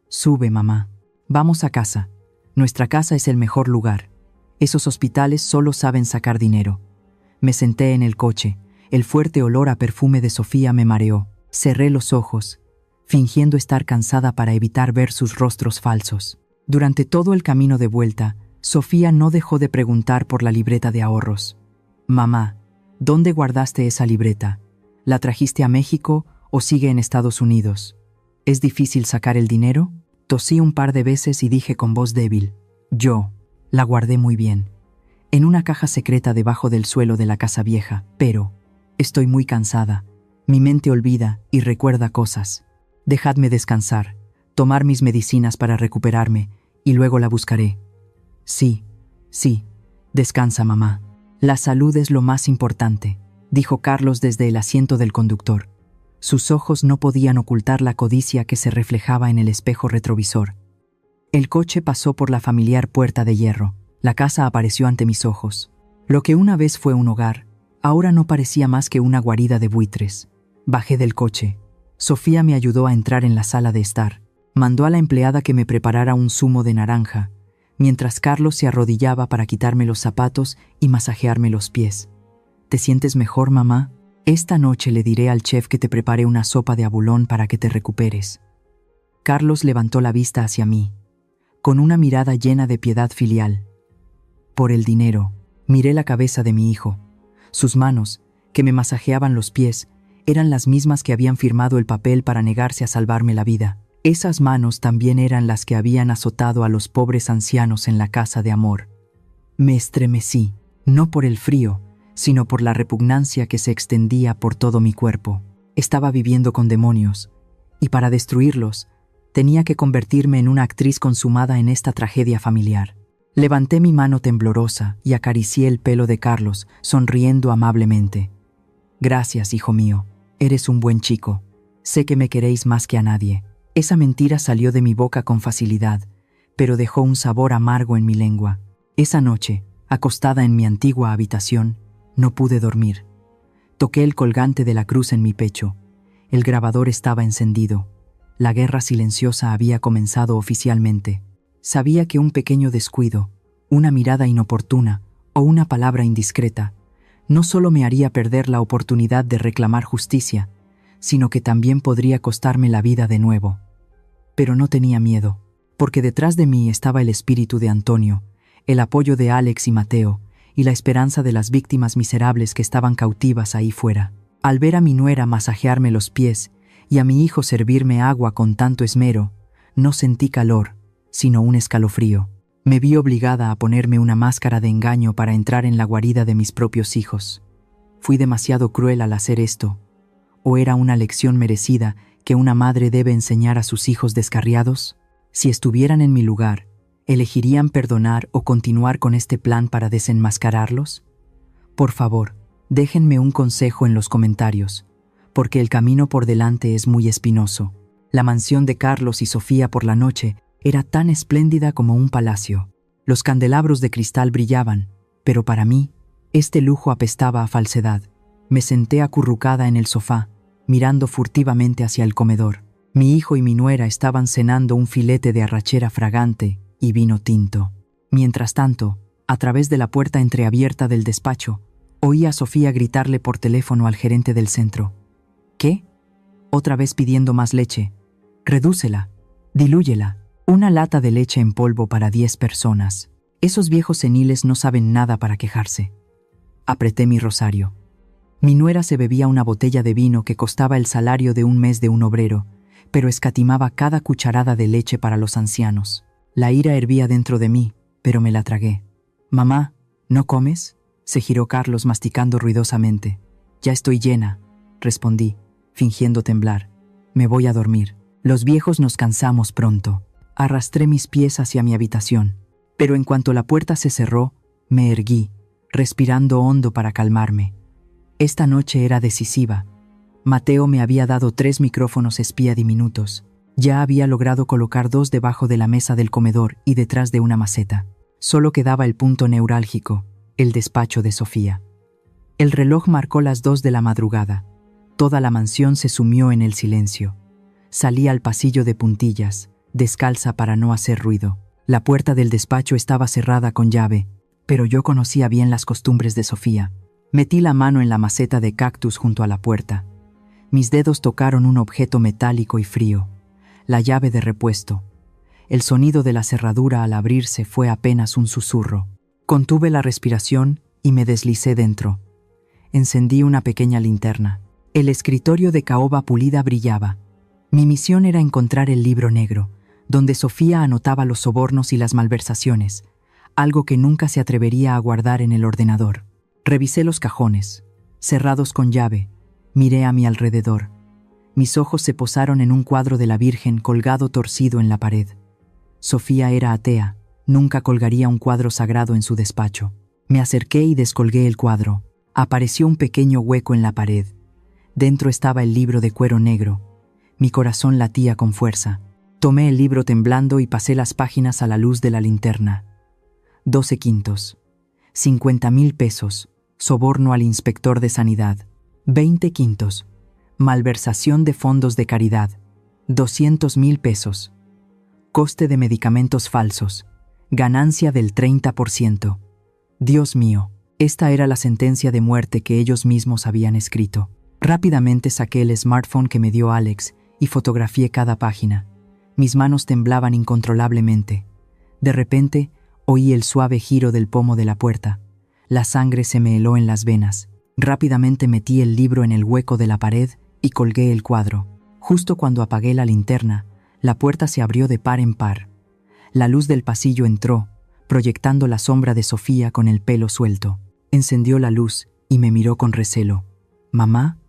«Sube, mamá. Vamos a casa. Nuestra casa es el mejor lugar. Esos hospitales solo saben sacar dinero». Me senté en el coche. El fuerte olor a perfume de Sofía me mareó. Cerré los ojos, fingiendo estar cansada para evitar ver sus rostros falsos. Durante todo el camino de vuelta, Sofía no dejó de preguntar por la libreta de ahorros. «Mamá, ¿dónde guardaste esa libreta? ¿La trajiste a México o sigue en Estados Unidos? ¿Es difícil sacar el dinero?» Tosí un par de veces y dije con voz débil: «Yo la guardé muy bien, en una caja secreta debajo del suelo de la casa vieja, pero estoy muy cansada. Mi mente olvida y recuerda cosas. Dejadme descansar, tomar mis medicinas para recuperarme y luego la buscaré». «Sí, descansa, mamá. La salud es lo más importante», dijo Carlos desde el asiento del conductor. Sus ojos no podían ocultar la codicia que se reflejaba en el espejo retrovisor. El coche pasó por la familiar Puerta de Hierro. La casa apareció ante mis ojos. Lo que una vez fue un hogar, ahora no parecía más que una guarida de buitres. Bajé del coche. Sofía me ayudó a entrar en la sala de estar. Mandó a la empleada que me preparara un zumo de naranja, mientras Carlos se arrodillaba para quitarme los zapatos y masajearme los pies. «¿Te sientes mejor, mamá? Esta noche le diré al chef que te prepare una sopa de abulón para que te recuperes». Carlos levantó la vista hacia mí, con una mirada llena de piedad filial. Por el dinero, miré la cabeza de mi hijo. Sus manos, que me masajeaban los pies, eran las mismas que habían firmado el papel para negarse a salvarme la vida. Esas manos también eran las que habían azotado a los pobres ancianos en la casa de amor. Me estremecí, no por el frío, sino por la repugnancia que se extendía por todo mi cuerpo. Estaba viviendo con demonios, y para destruirlos, tenía que convertirme en una actriz consumada en esta tragedia familiar. Levanté mi mano temblorosa y acaricié el pelo de Carlos, sonriendo amablemente. «Gracias, hijo mío. Eres un buen chico. Sé que me queréis más que a nadie». Esa mentira salió de mi boca con facilidad, pero dejó un sabor amargo en mi lengua. Esa noche, acostada en mi antigua habitación, no pude dormir. Toqué el colgante de la cruz en mi pecho. El grabador estaba encendido. La guerra silenciosa había comenzado oficialmente. Sabía que un pequeño descuido, una mirada inoportuna o una palabra indiscreta no solo me haría perder la oportunidad de reclamar justicia, sino que también podría costarme la vida de nuevo. Pero no tenía miedo, porque detrás de mí estaba el espíritu de Antonio, el apoyo de Alex y Mateo, y la esperanza de las víctimas miserables que estaban cautivas ahí fuera. Al ver a mi nuera masajearme los pies y a mi hijo servirme agua con tanto esmero, no sentí calor, sino un escalofrío. Me vi obligada a ponerme una máscara de engaño para entrar en la guarida de mis propios hijos. ¿Fui demasiado cruel al hacer esto? ¿O era una lección merecida que una madre debe enseñar a sus hijos descarriados? Si estuvieran en mi lugar, ¿elegirían perdonar o continuar con este plan para desenmascararlos? Por favor, déjenme un consejo en los comentarios, porque el camino por delante es muy espinoso. La mansión de Carlos y Sofía por la noche era tan espléndida como un palacio. Los candelabros de cristal brillaban, pero para mí, este lujo apestaba a falsedad. Me senté acurrucada en el sofá, mirando furtivamente hacia el comedor. Mi hijo y mi nuera estaban cenando un filete de arrachera fragante y vino tinto. Mientras tanto, a través de la puerta entreabierta del despacho, oí a Sofía gritarle por teléfono al gerente del centro. ¿Qué? Otra vez pidiendo más leche. Redúcela, dilúyela. Una lata de leche en polvo para 10 personas. Esos viejos seniles no saben nada para quejarse. Apreté mi rosario. Mi nuera se bebía una botella de vino que costaba el salario de un mes de un obrero, pero escatimaba cada cucharada de leche para los ancianos. La ira hervía dentro de mí, pero me la tragué. «Mamá, ¿no comes?», se giró Carlos masticando ruidosamente. «Ya estoy llena», respondí, fingiendo temblar. «Me voy a dormir. Los viejos nos cansamos pronto». Arrastré mis pies hacia mi habitación, pero en cuanto la puerta se cerró, me erguí, respirando hondo para calmarme. Esta noche era decisiva. Mateo me había dado 3 micrófonos espía diminutos. Ya había logrado colocar 2 debajo de la mesa del comedor y detrás de una maceta. Solo quedaba el punto neurálgico, el despacho de Sofía. El reloj marcó las 2 de la madrugada. Toda la mansión se sumió en el silencio. Salí al pasillo de puntillas, descalza para no hacer ruido. La puerta del despacho estaba cerrada con llave, pero yo conocía bien las costumbres de Sofía. Metí la mano en la maceta de cactus junto a la puerta. Mis dedos tocaron un objeto metálico y frío, la llave de repuesto. El sonido de la cerradura al abrirse fue apenas un susurro. Contuve la respiración y me deslicé dentro. Encendí una pequeña linterna. El escritorio de caoba pulida brillaba. Mi misión era encontrar el libro negro, donde Sofía anotaba los sobornos y las malversaciones, algo que nunca se atrevería a guardar en el ordenador. Revisé los cajones, cerrados con llave, miré a mi alrededor. Mis ojos se posaron en un cuadro de la Virgen colgado torcido en la pared. Sofía era atea, nunca colgaría un cuadro sagrado en su despacho. Me acerqué y descolgué el cuadro. Apareció un pequeño hueco en la pared. Dentro estaba el libro de cuero negro. Mi corazón latía con fuerza. Tomé el libro temblando y pasé las páginas a la luz de la linterna. 12 quintos. 50,000 pesos. Soborno al inspector de sanidad. 20 quintos. Malversación de fondos de caridad. 200,000 pesos. Coste de medicamentos falsos. Ganancia del 30%. Dios mío, esta era la sentencia de muerte que ellos mismos habían escrito. Rápidamente saqué el smartphone que me dio Alex y fotografié cada página. Mis manos temblaban incontrolablemente. De repente, oí el suave giro del pomo de la puerta. La sangre se me heló en las venas. Rápidamente metí el libro en el hueco de la pared y colgué el cuadro. Justo cuando apagué la linterna, la puerta se abrió de par en par. La luz del pasillo entró, proyectando la sombra de Sofía con el pelo suelto. Encendió la luz y me miró con recelo. «Mamá,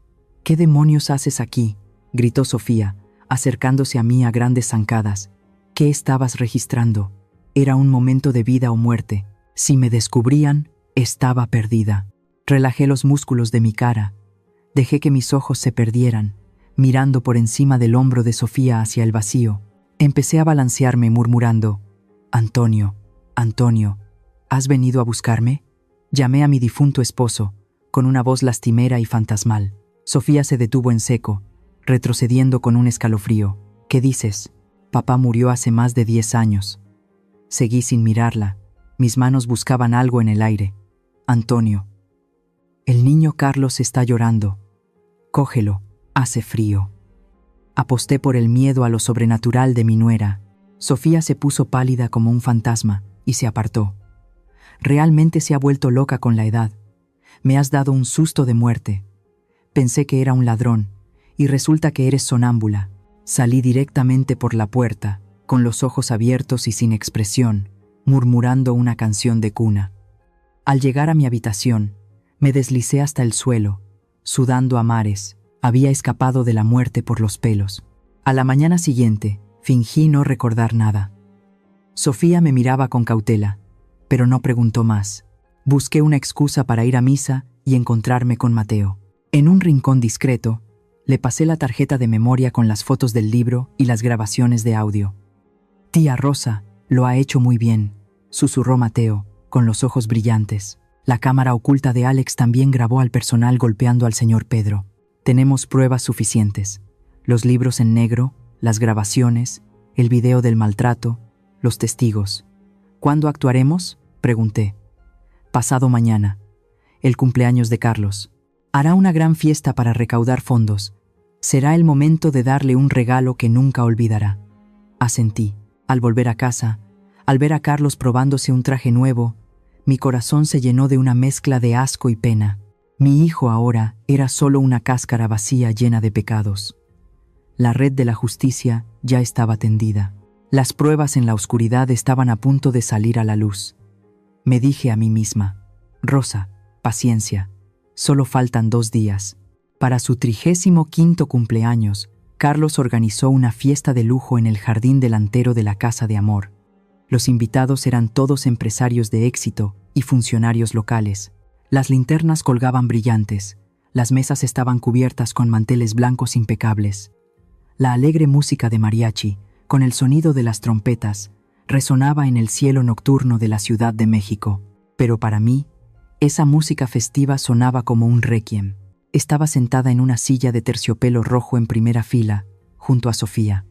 ¿qué demonios haces aquí?», gritó Sofía, acercándose a mí a grandes zancadas. «¿Qué estabas registrando? Era un momento de vida o muerte. Si me descubrían, estaba perdida». Relajé los músculos de mi cara. Dejé que mis ojos se perdieran, mirando por encima del hombro de Sofía hacia el vacío. Empecé a balancearme murmurando: «Antonio, Antonio, ¿has venido a buscarme?». Llamé a mi difunto esposo, con una voz lastimera y fantasmal. Sofía se detuvo en seco, retrocediendo con un escalofrío. «¿Qué dices? Papá murió hace más de 10 años». Seguí sin mirarla. Mis manos buscaban algo en el aire. Antonio. El niño Carlos está llorando. Cógelo, hace frío. Aposté por el miedo a lo sobrenatural de mi nuera. Sofía se puso pálida como un fantasma y se apartó. Realmente se ha vuelto loca con la edad. Me has dado un susto de muerte. Pensé que era un ladrón, y resulta que eres sonámbula. Salí directamente por la puerta, con los ojos abiertos y sin expresión, murmurando una canción de cuna. Al llegar a mi habitación, me deslicé hasta el suelo, sudando a mares. Había escapado de la muerte por los pelos. A la mañana siguiente, fingí no recordar nada. Sofía me miraba con cautela, pero no preguntó más. Busqué una excusa para ir a misa y encontrarme con Mateo. En un rincón discreto, le pasé la tarjeta de memoria con las fotos del libro y las grabaciones de audio. «Tía Rosa, lo ha hecho muy bien», susurró Mateo, con los ojos brillantes. La cámara oculta de Alex también grabó al personal golpeando al señor Pedro. Tenemos pruebas suficientes. Los libros en negro, las grabaciones, el video del maltrato, los testigos. ¿Cuándo actuaremos?, pregunté. Pasado mañana. El cumpleaños de Carlos. Hará una gran fiesta para recaudar fondos. Será el momento de darle un regalo que nunca olvidará. Asentí. Al volver a casa, al ver a Carlos probándose un traje nuevo, mi corazón se llenó de una mezcla de asco y pena. Mi hijo ahora era solo una cáscara vacía llena de pecados. La red de la justicia ya estaba tendida. Las pruebas en la oscuridad estaban a punto de salir a la luz. Me dije a mí misma: Rosa, paciencia, solo faltan 2 días. Para su 35º cumpleaños, Carlos organizó una fiesta de lujo en el jardín delantero de la Casa de Amor. Los invitados eran todos empresarios de éxito y funcionarios locales. Las linternas colgaban brillantes, las mesas estaban cubiertas con manteles blancos impecables. La alegre música de mariachi, con el sonido de las trompetas, resonaba en el cielo nocturno de la Ciudad de México. Pero para mí, esa música festiva sonaba como un requiem. Estaba sentada en una silla de terciopelo rojo en primera fila, junto a Sofía.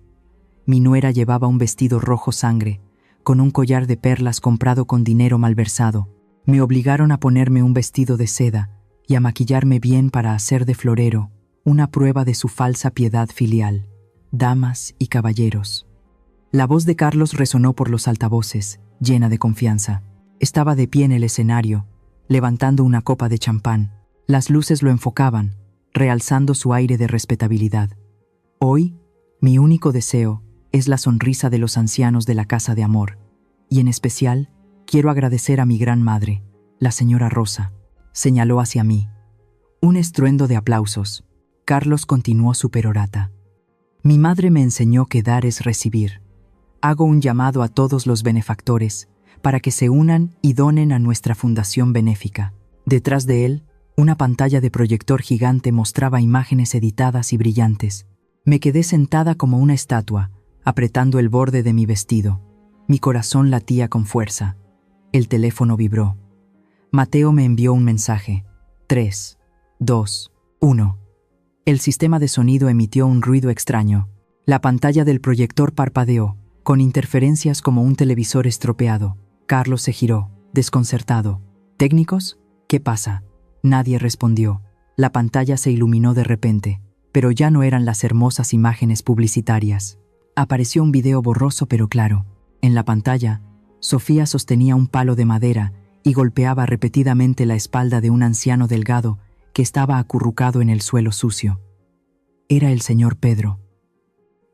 Mi nuera llevaba un vestido rojo sangre, con un collar de perlas comprado con dinero malversado. Me obligaron a ponerme un vestido de seda y a maquillarme bien para hacer de florero una prueba de su falsa piedad filial. Damas y caballeros. La voz de Carlos resonó por los altavoces, llena de confianza. Estaba de pie en el escenario, levantando una copa de champán. Las luces lo enfocaban, realzando su aire de respetabilidad. Hoy, mi único deseo es la sonrisa de los ancianos de la Casa de Amor, y en especial, quiero agradecer a mi gran madre, la señora Rosa. Señaló hacia mí. Un estruendo de aplausos. Carlos continuó su perorata. Mi madre me enseñó que dar es recibir. Hago un llamado a todos los benefactores para que se unan y donen a nuestra fundación benéfica. Detrás de él, una pantalla de proyector gigante mostraba imágenes editadas y brillantes. Me quedé sentada como una estatua, apretando el borde de mi vestido. Mi corazón latía con fuerza. El teléfono vibró. Mateo me envió un mensaje. 3, 2, 1. El sistema de sonido emitió un ruido extraño. La pantalla del proyector parpadeó, con interferencias como un televisor estropeado. Carlos se giró, desconcertado. ¿Técnicos? ¿Qué pasa? Nadie respondió. La pantalla se iluminó de repente, pero ya no eran las hermosas imágenes publicitarias. Apareció un video borroso pero claro. En la pantalla, Sofía sostenía un palo de madera y golpeaba repetidamente la espalda de un anciano delgado que estaba acurrucado en el suelo sucio. Era el señor Pedro.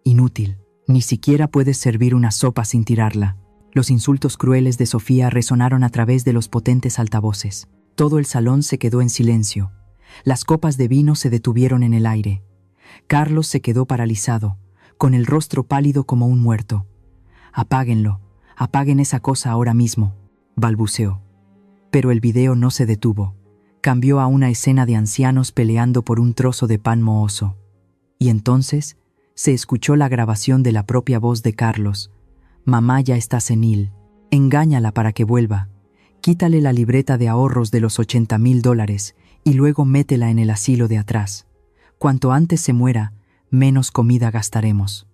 Inútil, ni siquiera puedes servir una sopa sin tirarla. Los insultos crueles de Sofía resonaron a través de los potentes altavoces. Todo el salón se quedó en silencio. Las copas de vino se detuvieron en el aire. Carlos se quedó paralizado, con el rostro pálido como un muerto. «Apáguenlo, apaguen esa cosa ahora mismo», balbuceó. Pero el video no se detuvo. Cambió a una escena de ancianos peleando por un trozo de pan mohoso. Y entonces se escuchó la grabación de la propia voz de Carlos. «Mamá ya está senil. Engáñala para que vuelva. Quítale la libreta de ahorros de los $80,000 y luego métela en el asilo de atrás. Cuanto antes se muera, menos comida gastaremos».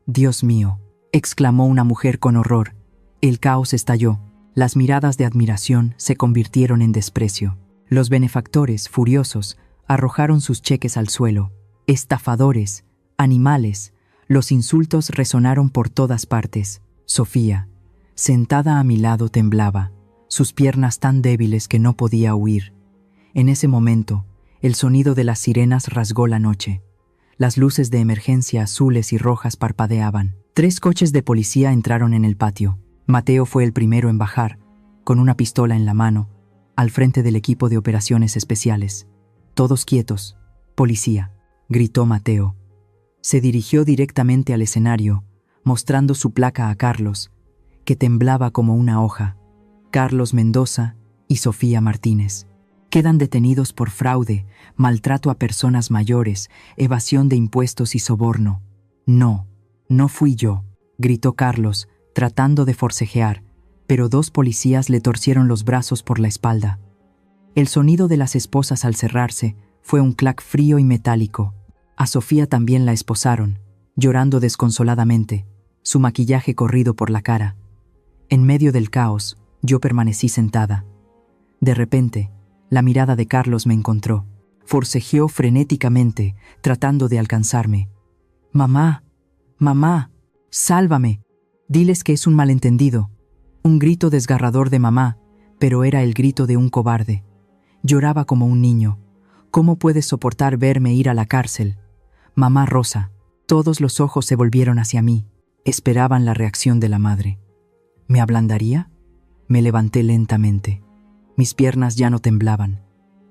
«Dios mío», exclamó una mujer con horror. El caos estalló. Las miradas de admiración se convirtieron en desprecio. Los benefactores, furiosos, arrojaron sus cheques al suelo. Estafadores, animales, los insultos resonaron por todas partes. Sofía, sentada a mi lado, temblaba, sus piernas tan débiles que no podía huir. En ese momento, el sonido de las sirenas rasgó la noche. Las luces de emergencia azules y rojas parpadeaban. 3 coches de policía entraron en el patio. Mateo fue el primero en bajar, con una pistola en la mano, al frente del equipo de operaciones especiales. «Todos quietos. Policía», gritó Mateo. Se dirigió directamente al escenario, mostrando su placa a Carlos, que temblaba como una hoja. Carlos Mendoza y Sofía Martínez. Quedan detenidos por fraude, maltrato a personas mayores, evasión de impuestos y soborno. «No, no fui yo», gritó Carlos, tratando de forcejear, pero 2 policías le torcieron los brazos por la espalda. El sonido de las esposas al cerrarse fue un clac frío y metálico. A Sofía también la esposaron, llorando desconsoladamente, su maquillaje corrido por la cara. En medio del caos, yo permanecí sentada. De repente, la mirada de Carlos me encontró. Forcejeó frenéticamente, tratando de alcanzarme. «Mamá, mamá, sálvame. Diles que es un malentendido». Un grito desgarrador de mamá, pero era el grito de un cobarde. Lloraba como un niño. «¿Cómo puedes soportar verme ir a la cárcel? Mamá Rosa». Todos los ojos se volvieron hacia mí. Esperaban la reacción de la madre. ¿Me ablandaría? Me levanté lentamente. Mis piernas ya no temblaban.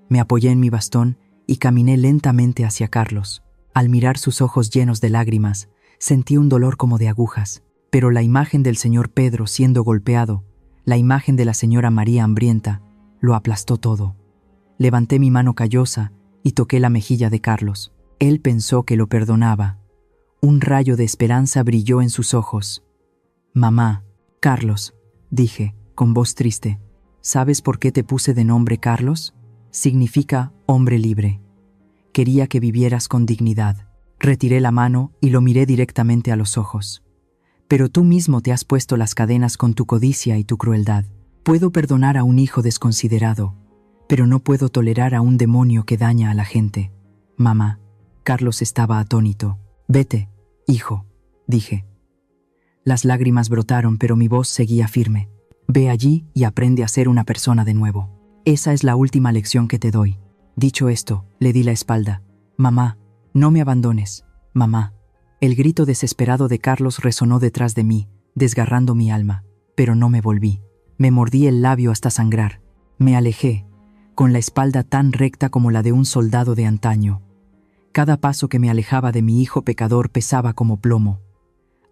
Me apoyé en mi bastón y caminé lentamente hacia Carlos. Al mirar sus ojos llenos de lágrimas, sentí un dolor como de agujas. Pero la imagen del señor Pedro siendo golpeado, la imagen de la señora María hambrienta, lo aplastó todo. Levanté mi mano callosa y toqué la mejilla de Carlos. Él pensó que lo perdonaba. Un rayo de esperanza brilló en sus ojos. «Mamá, Carlos», dije, con voz triste, «¿sabes por qué te puse de nombre Carlos? Significa hombre libre. Quería que vivieras con dignidad». Retiré la mano y lo miré directamente a los ojos. «Pero tú mismo te has puesto las cadenas con tu codicia y tu crueldad. Puedo perdonar a un hijo desconsiderado, pero no puedo tolerar a un demonio que daña a la gente. Mamá». Carlos estaba atónito. «Vete, hijo», dije. Las lágrimas brotaron, pero mi voz seguía firme. «Ve allí y aprende a ser una persona de nuevo. Esa es la última lección que te doy». Dicho esto, le di la espalda. «Mamá, no me abandones, mamá». El grito desesperado de Carlos resonó detrás de mí, desgarrando mi alma, pero no me volví. Me mordí el labio hasta sangrar. Me alejé, con la espalda tan recta como la de un soldado de antaño. Cada paso que me alejaba de mi hijo pecador pesaba como plomo.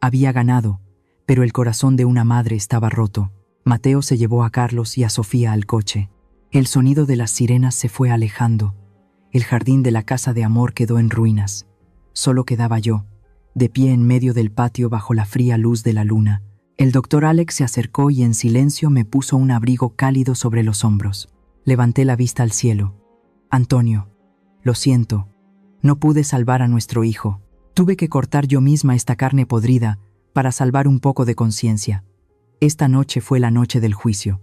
Había ganado, pero el corazón de una madre estaba roto. Mateo se llevó a Carlos y a Sofía al coche. El sonido de las sirenas se fue alejando. El jardín de la casa de amor quedó en ruinas. Solo quedaba yo, de pie en medio del patio bajo la fría luz de la luna. El doctor Alex se acercó y en silencio me puso un abrigo cálido sobre los hombros. Levanté la vista al cielo. «Antonio, lo siento. No pude salvar a nuestro hijo. Tuve que cortar yo misma esta carne podrida para salvar un poco de conciencia. Esta noche fue la noche del juicio.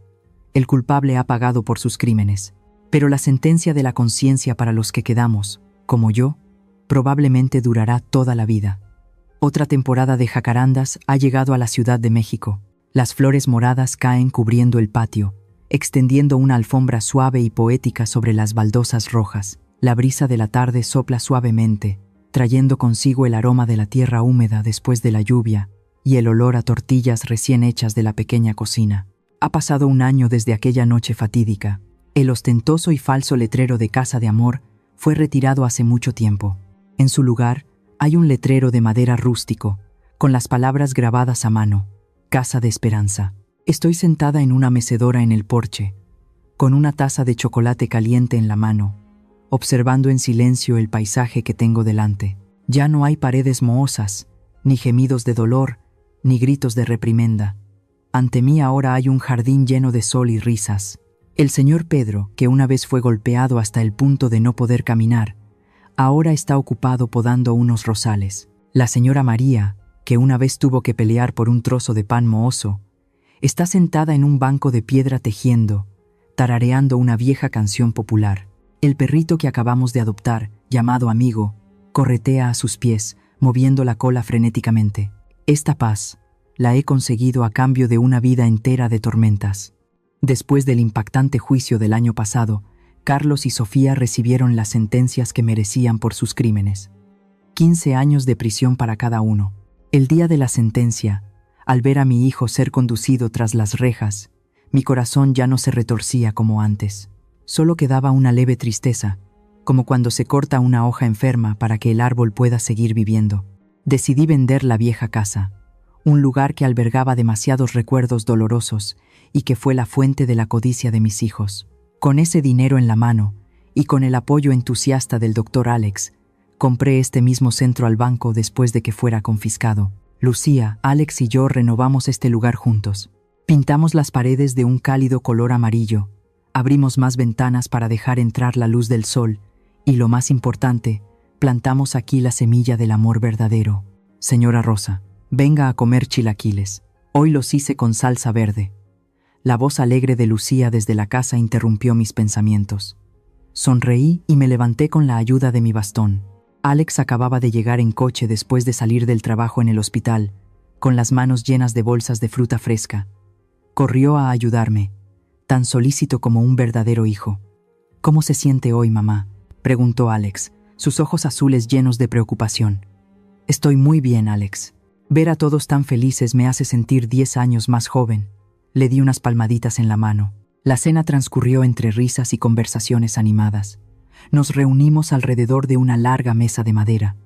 El culpable ha pagado por sus crímenes. Pero la sentencia de la conciencia para los que quedamos, como yo, probablemente durará toda la vida». Otra temporada de jacarandas ha llegado a la Ciudad de México. Las flores moradas caen cubriendo el patio, extendiendo una alfombra suave y poética sobre las baldosas rojas. La brisa de la tarde sopla suavemente, trayendo consigo el aroma de la tierra húmeda después de la lluvia y el olor a tortillas recién hechas de la pequeña cocina. Ha pasado un año desde aquella noche fatídica. El ostentoso y falso letrero de Casa de Amor fue retirado hace mucho tiempo. En su lugar, hay un letrero de madera rústico, con las palabras grabadas a mano: Casa de Esperanza. Estoy sentada en una mecedora en el porche, con una taza de chocolate caliente en la mano, observando en silencio el paisaje que tengo delante. Ya no hay paredes mohosas, ni gemidos de dolor, ni gritos de reprimenda. Ante mí ahora hay un jardín lleno de sol y risas. El señor Pedro, que una vez fue golpeado hasta el punto de no poder caminar, ahora está ocupado podando unos rosales. La señora María, que una vez tuvo que pelear por un trozo de pan mohoso, Está sentada en un banco de piedra tejiendo, tarareando una vieja canción popular. El perrito que acabamos de adoptar, llamado Amigo, corretea a sus pies, moviendo la cola frenéticamente. Esta paz la he conseguido a cambio de una vida entera de tormentas. Después del impactante juicio del año pasado, Carlos y Sofía recibieron las sentencias que merecían por sus crímenes. 15 años de prisión para cada uno. El día de la sentencia, al ver a mi hijo ser conducido tras las rejas, mi corazón ya no se retorcía como antes. Solo quedaba una leve tristeza, como cuando se corta una hoja enferma para que el árbol pueda seguir viviendo. Decidí vender la vieja casa, un lugar que albergaba demasiados recuerdos dolorosos y que fue la fuente de la codicia de mis hijos. Con ese dinero en la mano y con el apoyo entusiasta del doctor Alex, compré este mismo centro al banco después de que fuera confiscado. Lucía, Alex y yo renovamos este lugar juntos. Pintamos las paredes de un cálido color amarillo, abrimos más ventanas para dejar entrar la luz del sol y, lo más importante, plantamos aquí la semilla del amor verdadero. Señora Rosa, venga a comer chilaquiles. Hoy los hice con salsa verde. La voz alegre de Lucía desde la casa interrumpió mis pensamientos. Sonreí y me levanté con la ayuda de mi bastón. Alex acababa de llegar en coche después de salir del trabajo en el hospital, con las manos llenas de bolsas de fruta fresca. Corrió a ayudarme, tan solícito como un verdadero hijo. ¿Cómo se siente hoy, mamá?, preguntó Alex, sus ojos azules llenos de preocupación. Estoy muy bien, Alex. Ver a todos tan felices me hace sentir 10 años más joven. Le di unas palmaditas en la mano. La cena transcurrió entre risas y conversaciones animadas. Nos reunimos alrededor de una larga mesa de madera.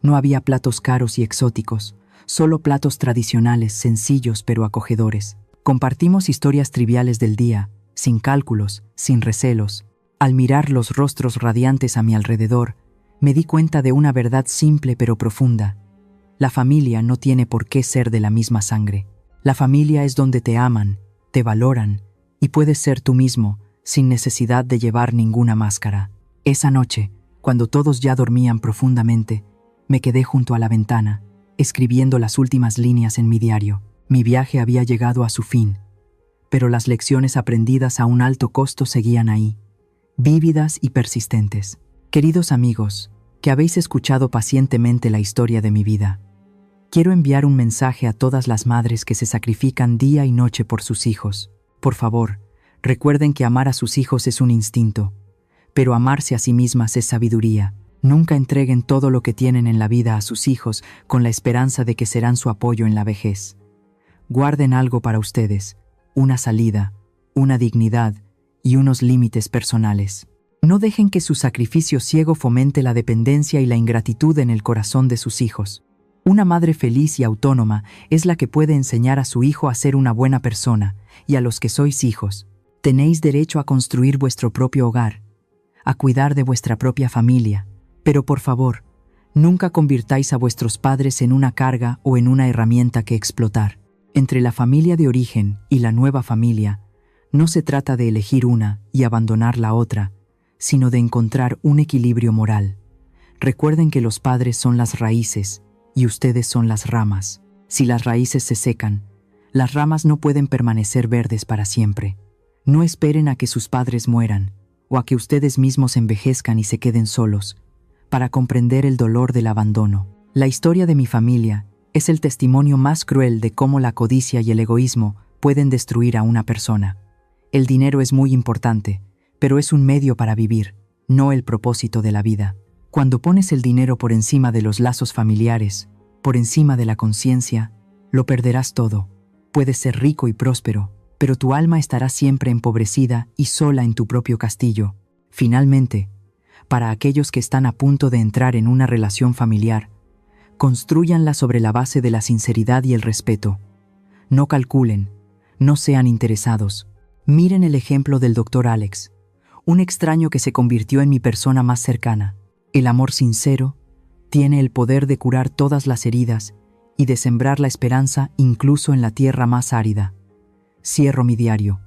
No había platos caros y exóticos, solo platos tradicionales, sencillos pero acogedores. Compartimos historias triviales del día, sin cálculos, sin recelos. Al mirar los rostros radiantes a mi alrededor, me di cuenta de una verdad simple pero profunda. La familia no tiene por qué ser de la misma sangre. La familia es donde te aman, te valoran y puedes ser tú mismo sin necesidad de llevar ninguna máscara. Esa noche, cuando todos ya dormían profundamente, me quedé junto a la ventana, escribiendo las últimas líneas en mi diario. Mi viaje había llegado a su fin, pero las lecciones aprendidas a un alto costo seguían ahí, vívidas y persistentes. Queridos amigos, que habéis escuchado pacientemente la historia de mi vida, quiero enviar un mensaje a todas las madres que se sacrifican día y noche por sus hijos. Por favor, recuerden que amar a sus hijos es un instinto, pero amarse a sí mismas es sabiduría. Nunca entreguen todo lo que tienen en la vida a sus hijos con la esperanza de que serán su apoyo en la vejez. Guarden algo para ustedes, una salida, una dignidad y unos límites personales. No dejen que su sacrificio ciego fomente la dependencia y la ingratitud en el corazón de sus hijos. Una madre feliz y autónoma es la que puede enseñar a su hijo a ser una buena persona, y a los que sois hijos, tenéis derecho a construir vuestro propio hogar, a cuidar de vuestra propia familia, pero por favor, nunca convirtáis a vuestros padres en una carga o en una herramienta que explotar. Entre la familia de origen y la nueva familia, no se trata de elegir una y abandonar la otra, sino de encontrar un equilibrio moral. Recuerden que los padres son las raíces y ustedes son las ramas. Si las raíces se secan, las ramas no pueden permanecer verdes para siempre. No esperen a que sus padres mueran o a que ustedes mismos envejezcan y se queden solos para comprender el dolor del abandono. La historia de mi familia es el testimonio más cruel de cómo la codicia y el egoísmo pueden destruir a una persona. El dinero es muy importante, pero es un medio para vivir, no el propósito de la vida. Cuando pones el dinero por encima de los lazos familiares, por encima de la conciencia, lo perderás todo. Puedes ser rico y próspero, pero tu alma estará siempre empobrecida y sola en tu propio castillo. Finalmente, para aquellos que están a punto de entrar en una relación familiar, constrúyanla sobre la base de la sinceridad y el respeto. No calculen, no sean interesados. Miren el ejemplo del doctor Alex, un extraño que se convirtió en mi persona más cercana. El amor sincero tiene el poder de curar todas las heridas y de sembrar la esperanza incluso en la tierra más árida. Cierro mi diario.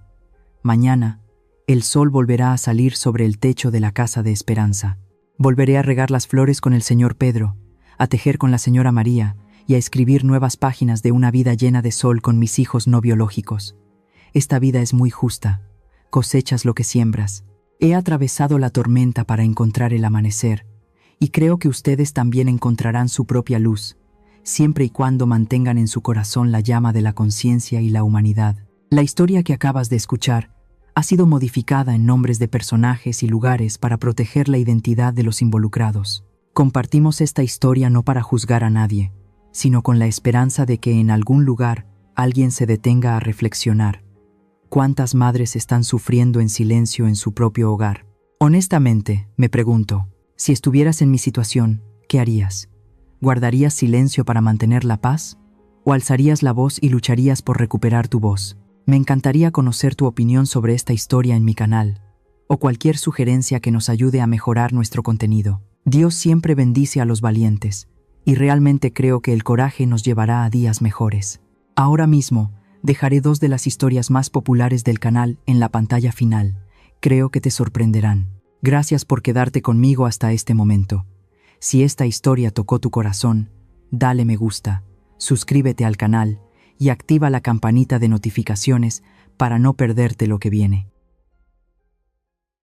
Mañana, el sol volverá a salir sobre el techo de la casa de esperanza. Volveré a regar las flores con el señor Pedro, a tejer con la señora María y a escribir nuevas páginas de una vida llena de sol con mis hijos no biológicos. Esta vida es muy justa. Cosechas lo que siembras. He atravesado la tormenta para encontrar el amanecer, y creo que ustedes también encontrarán su propia luz, siempre y cuando mantengan en su corazón la llama de la conciencia y la humanidad. La historia que acabas de escuchar ha sido modificada en nombres de personajes y lugares para proteger la identidad de los involucrados. Compartimos esta historia no para juzgar a nadie, sino con la esperanza de que en algún lugar alguien se detenga a reflexionar. ¿Cuántas madres están sufriendo en silencio en su propio hogar? Honestamente, me pregunto, si estuvieras en mi situación, ¿qué harías? ¿Guardarías silencio para mantener la paz? ¿O alzarías la voz y lucharías por recuperar tu voz? Me encantaría conocer tu opinión sobre esta historia en mi canal, o cualquier sugerencia que nos ayude a mejorar nuestro contenido. Dios siempre bendice a los valientes, y realmente creo que el coraje nos llevará a días mejores. Ahora mismo, dejaré 2 de las historias más populares del canal en la pantalla final. Creo que te sorprenderán. Gracias por quedarte conmigo hasta este momento. Si esta historia tocó tu corazón, dale me gusta, suscríbete al canal y activa la campanita de notificaciones para no perderte lo que viene.